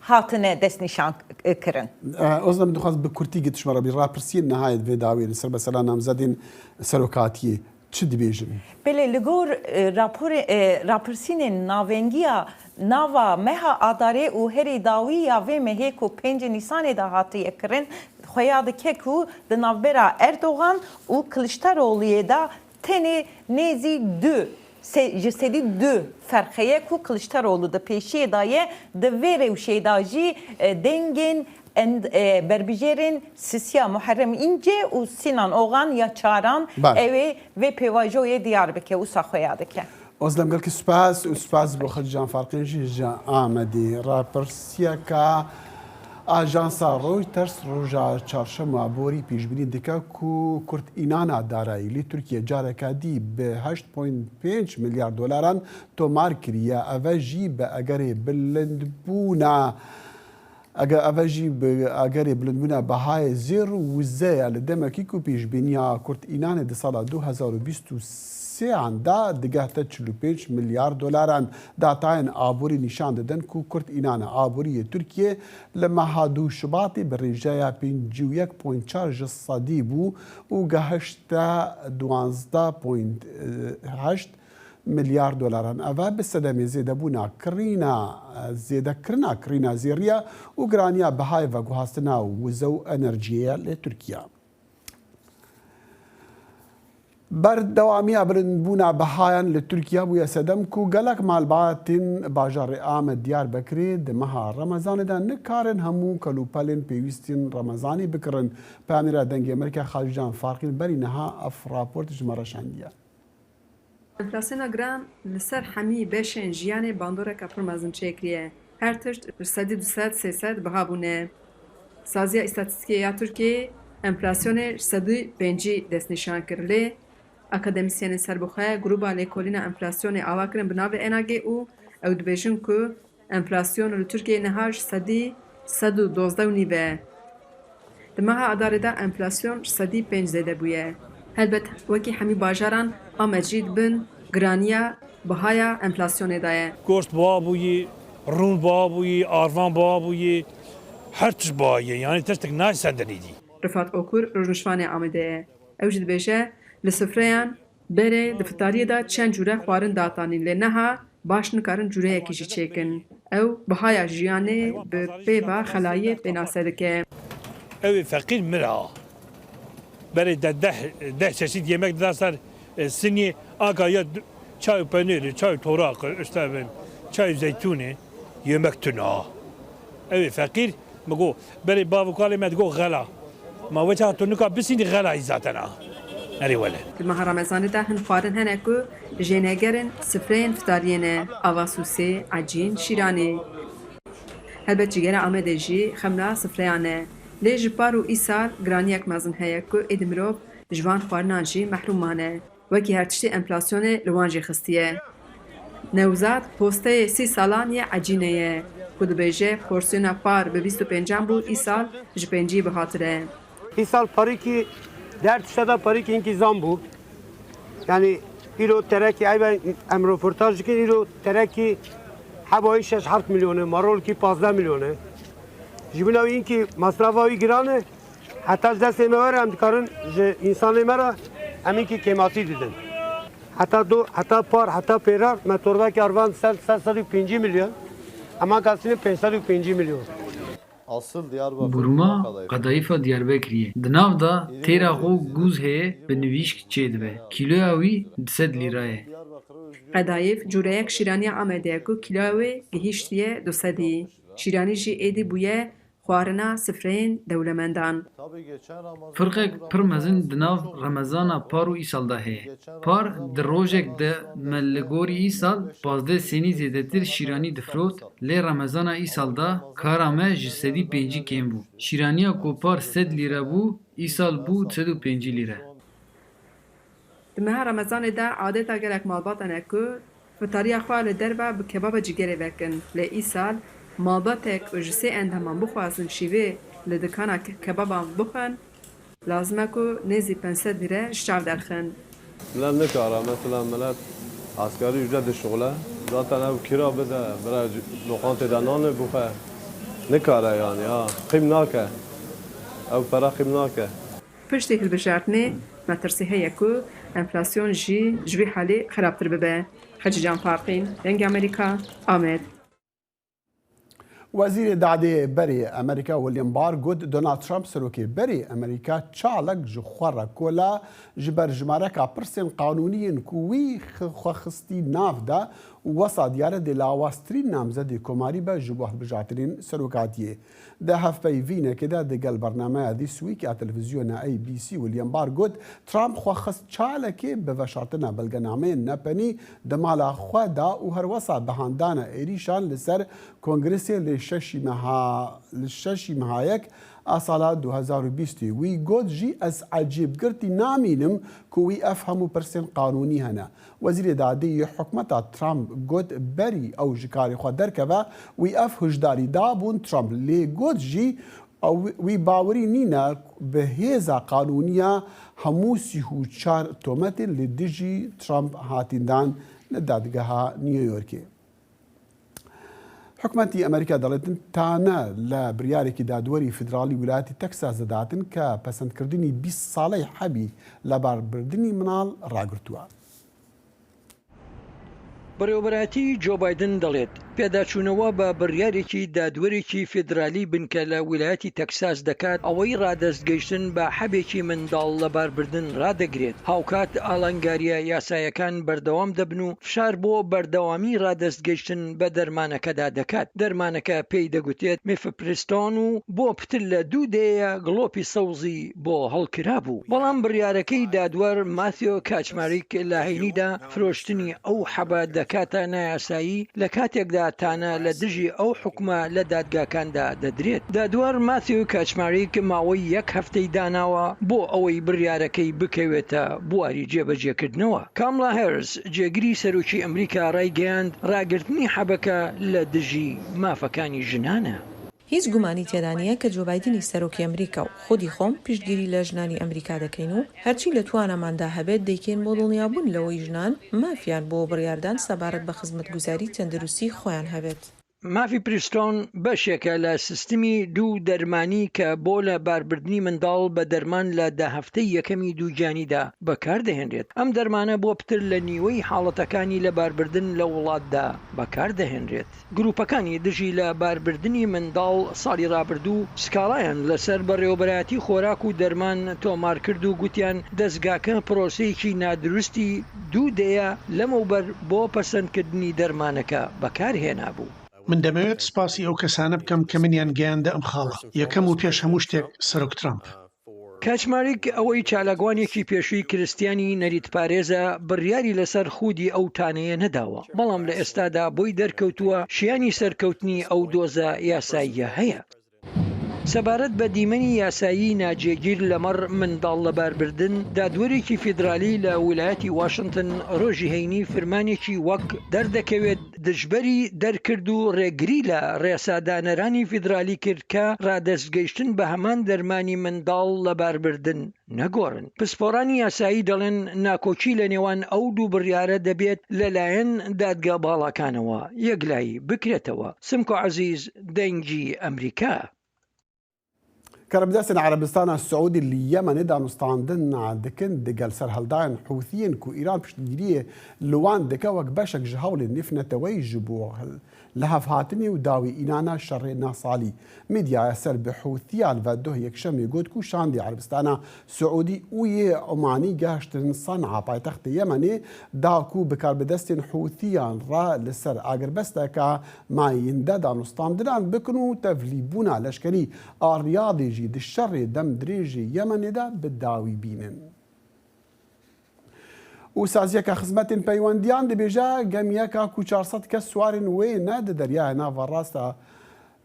هاتنه دست نشان کرن. أصلاً بدو خاص بكرتي قد شمرة برابرسين نهاية في داوين سر مثلا نامزدين سلوكاتية چه دبیجن؟ بله لگور راپرسین ناونگیا ناوا مها آداره و هری داوی یا و مهی کو 5 نیسان دا هاتیه کرن خویاد که کو دنابرا اردوغان و کلشتاروğlu'ya da teni nezi dü jisedi dü ferxeye ku Kılıçdaroğlu da peşiye daye de vere u şeydaji dengin berbijerin Sisya Muharrem İnce u Sinan Oğan ya çaran evi ve pevajoye Diyarbakır u saxoyadike. Özlem gelki spas bu xalcan farqinji ja amedi rapersiyaka Ajansa Reuters roja çarşamba borî pêşbînî dike ku Kurd înana darayî li Tirkiye careka dî bi 8.5 milyar dolaran tomar kiriye ev jî bi egerê bilindbûna ev jî bi egerê bilindbûna behayê zêr û wizeya li demekî ku pêşbîniya Kurd înanê di sala 2023 da digehte 45 milyar dolaran datayên aborî nîşan didin ku Kurd înana aboriyê Tirkiye li meha dû Şibatê bi rêjeya 51.4 ji sedî bû û gehişte 12.8 milyar dolaran. Ev bi sedemê zêdebûna zêdekirina kirîna zêriya û giraniya bihayê veguhastina wize û enerjiya li Tirkiye. بردوامیا برندبونا بهایان لترکیه بویا سدم کو گلک مالباتین باجار آمد دیار بکری دمها رمضان دا نکارن همو کلوپلین پیوستین رمضانی بکرن پامیرا دنگ امریکا خارجان فارقین بری نها اف راپورت جمره شاندیه. انفلاسیونا گران لسر حمی بشن جیان باندورا کپر مازن چکریه هر تشت رسدی 200-300 بهابونه سازیا استاتستیکیا ترکیه انفلاسیون رسدی 5 دست نشان کرده اکادمیسیان سربخواه گروبا لیکولین انفلاسیون آواکرن بناو اناگه او دبیشن که انفلاسیون رو ترکیه نهاش صدی 112 نیبه. دمها اداره دا انفلاسیون صدی 5 زده بویه. البته وکی همی باجاران آمجید بن گرانیا بهایا انفلاسیون دایه. گوشت با بویی، رون با بویی، آروان با بویی، هر چیز بایه. یعنی تشتک ناش سندنیدی. رفعت اوکور رونشوان آمده. اوجد بیشه لسفریان بره دفتریه دا چند جوره خوارن داتانین لنها باش نکارن جوره یکیشی چیکن او بهایا جیانه به پیوا خلایه بناسه دکه او فقیر مرا بره ده çeşit yemek derser sini agaya çay peyniri, çay torak, işte çay zeytuni yemek tuna. او فقیر مگو بره باوکاله مدگو غلا ما وجه تونکا بسینی غلا ذاتنا المها رمضان ده هن خوارن هنکو جنگرن سفرین فتاریینه آواسوسه عجین شیرانه هلبت جگر آمده جی خمنا سفریانه لیج پارو ایسال گرانیک مازن هیکو ادمروب جوان خوارنان جی محرومانه وکی هرتشتی انفلاسیون لوانجی خستیه نوزاد پوسته 30 سالان یه عجینه خود بیجه پورسیونا پار به 25 بو ایسال جپنجی به خاطره ایسال پاری که در تشتا پاری که اینکی زام بود يعني إلو تراكي أيضا أمر فرتاج كي إلو تراكي حوالي 6 مليون مارول كي 15 مليون جبنا وين كي مصرفاوي جرانه حتى دست مهر هم دكارن إنسان مرا همین که کماتی دیدن حتی پار حتی پیرار متورده که اروان 305 میلیون اما گاسینه 505 میلیون Burma qedayîfa Diyarbekiriyê. Di nav da têra xwe gûz heye bi nivîşk çê dibe. Kîloya wî 200 lîra ye. Qedayîf cureyek şîraniya Amedê ye ku kîloya wê gihîştiye 200. Şîranî jî êdî bûye xwarina sifreyên dewlemendan. Firqek pir mezin di nav Remezana par û îsal da heye. Par di rojek de me li gorî îsal 15 senî zêdetir şîranî difrot, lê Remezana îsal da kara me ji 105 kêm bû. Şîraniya ku par 100 lîre bû, îsal bû 105 lîre. Di meha Remezanê de adeta gelek malbatan e ku fitariya xwe li derve bi kebaba cîgerê vekin. Lê îsal malbatek ji sê endeman bixwazin şîvê li dikana kebaban bixin, lazim e ku nêzî 500 lîre ji çav derxin. Milat nikare mesela milat askerî ücret dişuğle zaten ev kira bide bire lokantê de nanê bixe nikare yani ya qîm nake ev pera qîm nake. Piştî hilbijartinê me tirsî heye ku enflasyon jî ji vî halê xerabtir bibe. Hacı Can Farqîn, Dengê Amerîka, Amed. وزیر دادê berê Amerîka William Barr got Donald Trump serokê berê Amerîka çalek ji xwe re kola ji ber jimareka pirsên qanûnî ku wî xwexistî nav da û wesa diyar e dê lawaztirîn namzedê komarî be ji bo hilbijartinên serokatiyê. Di hevpeyvînekê de di gel bernameya This Week ya televizyona ABC William Barr got Trump xwexist çalekê bi veşartina belgenameyên nepenî di mala xwe da û her wesa bihandana êrîşan li ser Kongresê li şeşî mehayek a sala 2020 wî got jî ez ecêbgirtî namînim ku wî ev hemû pirsên qanûnî hene. Wezîrê Dadê yê hikûmeta Trump got berî ew ji karê xwe derkeve wî ev hişdarî dabûn Trump lê got jî wî bawerî nîne bi hêza qanûniya hemû 34 tometên li dijî Trump hatîndan li dadgeha New Yorkê. حکومەتی ئەمریکا دەڵێتن تانە لە بریارێکی دادوەری فیدرالی ویلایەتی تەکساس دەداتن کە پەسەندکردنی 20 ساڵەی حەبی لە باربردنی مناڵ ڕاگرتووە. بەڕێوەبەرەتی جۆ بایدن دەڵێت پێداچوونەوە بە بڕیارێکی دادوەرێکی فیدرالی بنکە لە ویلایەتی تەکساس دەکات ئەوەی ڕادەستگەیشتن بە حەبێکی منداڵ لە باربردن ڕادەگرێت. هاوکات ئاڵنگاریە یاسایەکان بەردەوام دەبن و فشار بۆ بەردەوامی ڕادەستگەیشتن بە دەرمانەکەدا دەکات. دەرمانەکە پێی دەگوتێت میفپریستۆن و بۆ پتر لە 2 دەیە گڵۆپی سەوزی بۆ هەڵکرا بوو. بەڵام بڕیارەکەی دادوەر ماثیۆ کاچماریک لە هەینیدا فرۆشتنی ئەو حەبە دەکاتە نایاسایی لە کاتێکدا تانە لە دژی ئەو حکومە لە دادگاکاندا دەدرێت. دادوەر ماثیۆ کاچماریک ماوەی 1 هەفتەی داناوە بۆ ئەوەی بڕیارەکەی بکەوێتە بواری جێبەجێکردنەوە. کاملا هێرس جێگیری سەرۆکی ئەمریکا ڕایگەیاند ڕاگررتنی حەبەکە لە دژی مافەکانی ژنانە. هیچ گومانی تێدا نییە کە جۆ بایدنی سەرۆکی ئەمریکا و خودی خۆم پشتگیری لە ژنانی ئەمریکا دەکەین و هەرچی لە توانەماندا هەبێت دەیکەین بۆ دڵنیابوون لەوەی ژنان مافیان بۆ بڕیاردان سەبارەت بە خزمەتگوزاری تەندروستی خۆیان هەبێت. مافی پریستۆن بەشێکە لە سیستمی دوو دەرمانی کە بۆ لە باربردنی منداڵ بە دەرمان لە 10 هەفتەی یەکەمی دووجانیدا بەکاردەهێنرێت. ئەم دەرمانە بۆ پتر لە نیوەی حاڵەتەکانی لە باربردن لە وڵاتدا بەکاردەهێنرێت. گروپەکانی دژی لە باربردنی منداڵ ساڵی ڕابردوو سکاڵایان لەسەر بەڕێوەبەرەتی خۆراک و دەرمان تۆمار کرد و گوتیان دەستگاکە پرۆسەیەکی نادروستی 2 دەیە لەمەوبەر بۆ پەسەندکردنی دەرمانەکە بەکارهێنا بوو. من دەمەوێت سپاسی ئەو کەسانە بکەم کە منیان گەیاندە ئەم خاڵە یەکەم و پێش هەموو شتێک سەرۆک ترامپ. کاچماریک ئەوەی چالاگوانێکی پێشووی کریستیانی نەریت پارێزە بڕیاری لەسەر خودی ئەو تانەیە نەداوە، بەڵام لە ئێستادا بۆی دەرکەوتووە شیانی سەرکەوتنی ئەو دۆزە یاساییە هەیە. سەبارەت بە دیمەنی یاسایی ناجێگیر لەمەڕ منداڵ لەباربردن دادوەرێکی فیدرالی لە ویلایەتی واشنگتن ڕۆژی هەینی فرمانێکی وەک دەردەکەوێت دژبەری دەرکرد و ڕێگری لە ڕێسادانەرانی فیدرالی کرد کە ڕادەستگەیشتن بە هەمان دەرمانی منداڵ لەباربردن نەگۆڕن. پسپۆرانی یاسایی دەڵێن ناکۆچی لە نێوان ئەو دوو بڕیارە دەبێت لەلایەن دادگا باڵەکانەوە یەکلایی بکرێتەوە. سمکۆ عەزیز، دەنگی ئەمریکا. كربداسن عربستان السعودي اللي يمن دانستاندن عندكن دقل سر هلدان حوثيين كو إيران بشتجريه لوان دكا وكباشك جهول النفنة تويجبو لها فهاتني وداوي إنانا شر ناصالي ميديا سر بحوثيان فدوه يكشم يقول كو شاندي عربستان سعودي ويه عماني قاشتن صنعاء بايتخت يمني داكو بكربداسن حوثيان را لسر اغربستكا ما يندا دانستاندن بكنو تفليبونا لشكري الرياضي جي الشر دم دريجي يمن دا بالداوي بينن وسازيكا خزمتين بيوانديان دي بيجا جميكا كو 400 كسوارن وين د دريا نافا راستا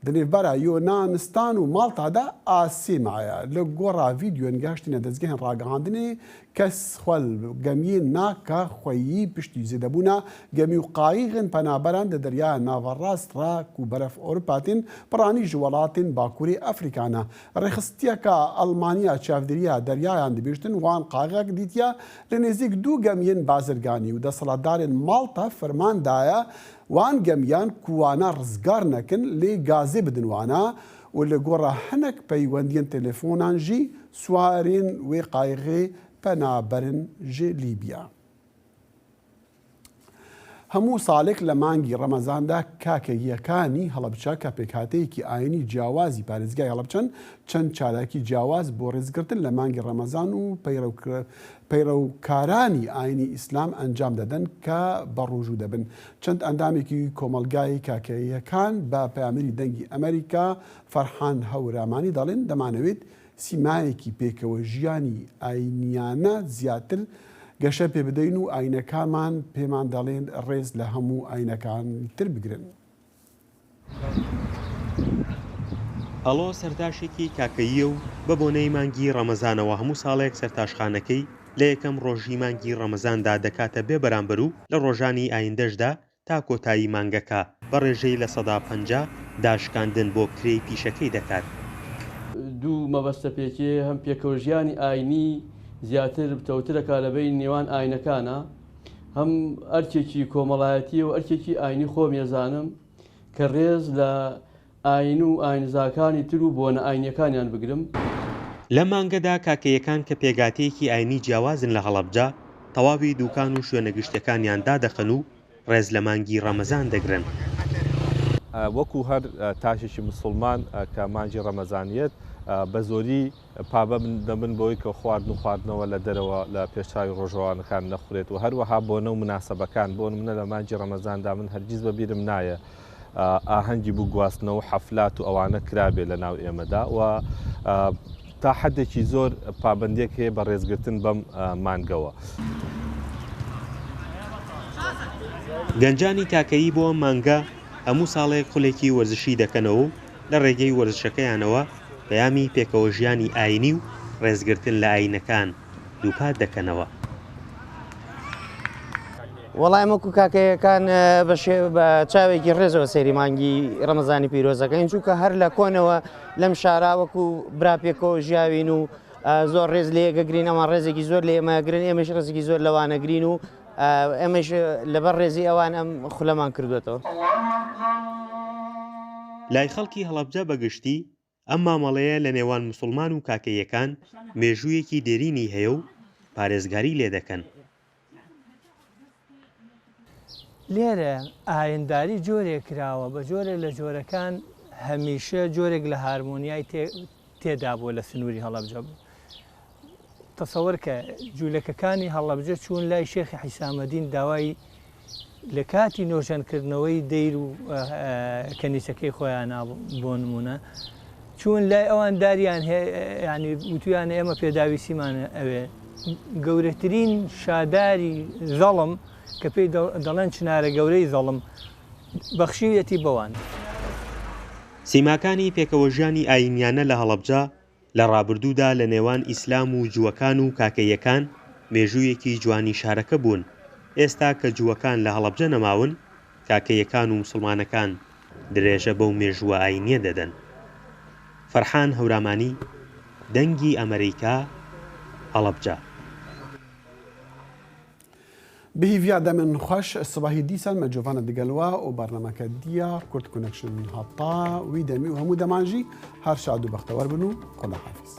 دنيف برا يونانستان ومالطا دا آسي معايا لقورا فيديو انقاشتنا دزجهن راقاندني كس خول جميين ناكا خويي بشتي زيدبونا جميو قايغن بنابران دريا نافاراست را كوبرف أوروباتين براني جوالاتين باكوري أفريكانا رخصتيكا ألمانيا تشافدريا دريا عند بيشتن وان قايغك ديتيا لنزيك دو جميين بازرگاني ودا صلادارين مالطا فرمان دايا وان جميان كوانا رزقار نكن لي غازي بدن وانا واللي قورا هنك بيواندين تليفونان جي سوارين وقايغي بنابرن جي ليبيا همو صالك لمانجي رمضان دا كاكيكاني هلبچا كاپيكاتيكي آيني جاوازي بارزگاي هلبچن چند چالاكي جاواز بو رزگرتن لمانجي رمضان و پیروکارانی آینی اسلام انجام دادن که بروجو دبن چند اندامێکی کۆمەلگای کاکەیەکان بە پەیامەری دەنگی ئەمریکا فەرحان هەورامانی دەڵێن دەمانەوێت سیمایەکی پێکەوە ژیانی ئاینیانە زیاتر گەشە پێ بدەین و ئاینەکانمان پێمان دەڵێن ڕێز لە هەموو ئاینەکان تر بگرن. ئەڵۆ سەرتاشێکی کاکەیە و بە بۆنەی مانگی ڕەمەزانەوە هەموو ساڵێک سەرتاشخانەکەی لە یەکەم ڕۆژی مانگی ڕەمەزاندا دەکاتە بێ بەرامبەر و لە ڕۆژانی ئایندەشدا تا کۆتایی مانگەکە بە ڕێژەی لە 150 داشکاندن بۆ کرێی پیشەکەی دەکات. دوو مەبەستە پێکێ هەم پێکەوەژیانی ئاینی زیاتر بتەوترەکە لەبەی نێوان ئاینەکانە هەم ئەرکێکی کۆمەڵایەتی و ئەرکێکی ئاینی خۆم ێزانم کە ڕێز لە ئاین و ئاینزاکانی تر و بۆنە ئاینەکانیان بگرم. لە مانگەدا کاکەیەکان کە پێگاتەیەکی ئاینی جیاوازن لە هەڵەبجا تەواوی دوکان و شوێنە گشتەکانیان دادەخەن و ڕێز لە مانگی ڕەمەزان دەگرن. وەکو هەر تاشێکی مسلمان کە مانگی ڕەمەزانیەت بە زۆری پابەند دەبن بۆی کە خواردن و خواردنەوە لە دەرەوە لە پێشچاوی ڕۆژەوانەکان نەخورێت و هەروەها بۆنە و مناسەبەکان بۆ منە لە مانگی ڕەمەزاندا من هەرگیز بەبیرم نایە ئاهەنگی بوو گواستنەوە حەفلات و ئەوانە کرابێ لە ناو ئێمەدا و تا حدێکی زۆر پابندێک هەیە بە ڕێزگرتن بەم مانگەوە. گەنجانی کاکەیی بۆ مانگە هەموو ساڵێک خولێکی وەرزشی دەکەنەوە و لە ڕێگەی وەرزشەکەیانەوە پەیامی پێکەوە ژیانی ئاینی و ڕێزگرتن لە ئاینەکان دووپات دەکەنەوە. وەڵای مەکو کاکەیەکان بە چاوێکی ڕێزەوە سەیری مانگی ڕەمەزانی پیرۆزەکەین چونکە هەر لە کۆنەوە لەم شاراوەکو براپێکەوە ژیاوین و زۆر ڕێز لە یەکەگرین ئەمان ڕێزێکی زۆر لە ئێمەگرن ئێمەش ڕێزێکی زۆر لەوانەگرین و ئێمەش لەبەر ڕێزی ئەوان ئەم خولەمان کردوێتەوە. لای خەڵکی هەڵەبجە بەگشتی ئەم مامەڵەیە لە نێوان موسڵمان و کاکەیەکان مێژوویەکی دێرینی هەیە و پارێزگاری لێ دەکەن. لێرە ئاینداری جۆرێک کراوە بە جۆرێک لە جۆرەکان هەمیشە جۆرێک لە هارمۆنیای تێدا بووە لە سنووری هەڵەبجە بوو. تەسەوەر کە جوولەکەکانی هەڵەبجە چوون لای شێخی حیسامەدین داوای لە کاتی نۆژەنکردنەوەی دەیر و کەنیسەکەی خۆیان بۆ نمونە چوون لای ئەوان داریان ینی وتویان ئێمە پێداویستیمانە ئەوێ گەورەترین شاداری زەڵم کە پێی دەڵێن چنارە گەورەی زەڵم بەخشیویەتی بەوان. سیماکانی پێکەوەژیانی ئاینیانە لە هەڵەبجە لە ڕابردوودا لە نێوان ئیسلام و جووەکان و کاکەیەکان مێژوویەکی جوانی شارەکە بوون. ئێستا کە جووەکان لە هەڵەبجە نەماون، کاکەیەکان و مسلمانەکان درێژە بەو مێژووە ئاینیە دەدەن. فەرحان هەورامانی، دەنگی ئەمریکا، هەڵەبجە. بهیڤیا دەمن خۆش سباهی دیسان مەجۆڤانە دگەلوە و بەرنەمەکە دیە کورد کونەکشن هەتا وی دەمی و هەموو دەمانژی هەر شاد و بەختەوەر بن و خدا حافظ.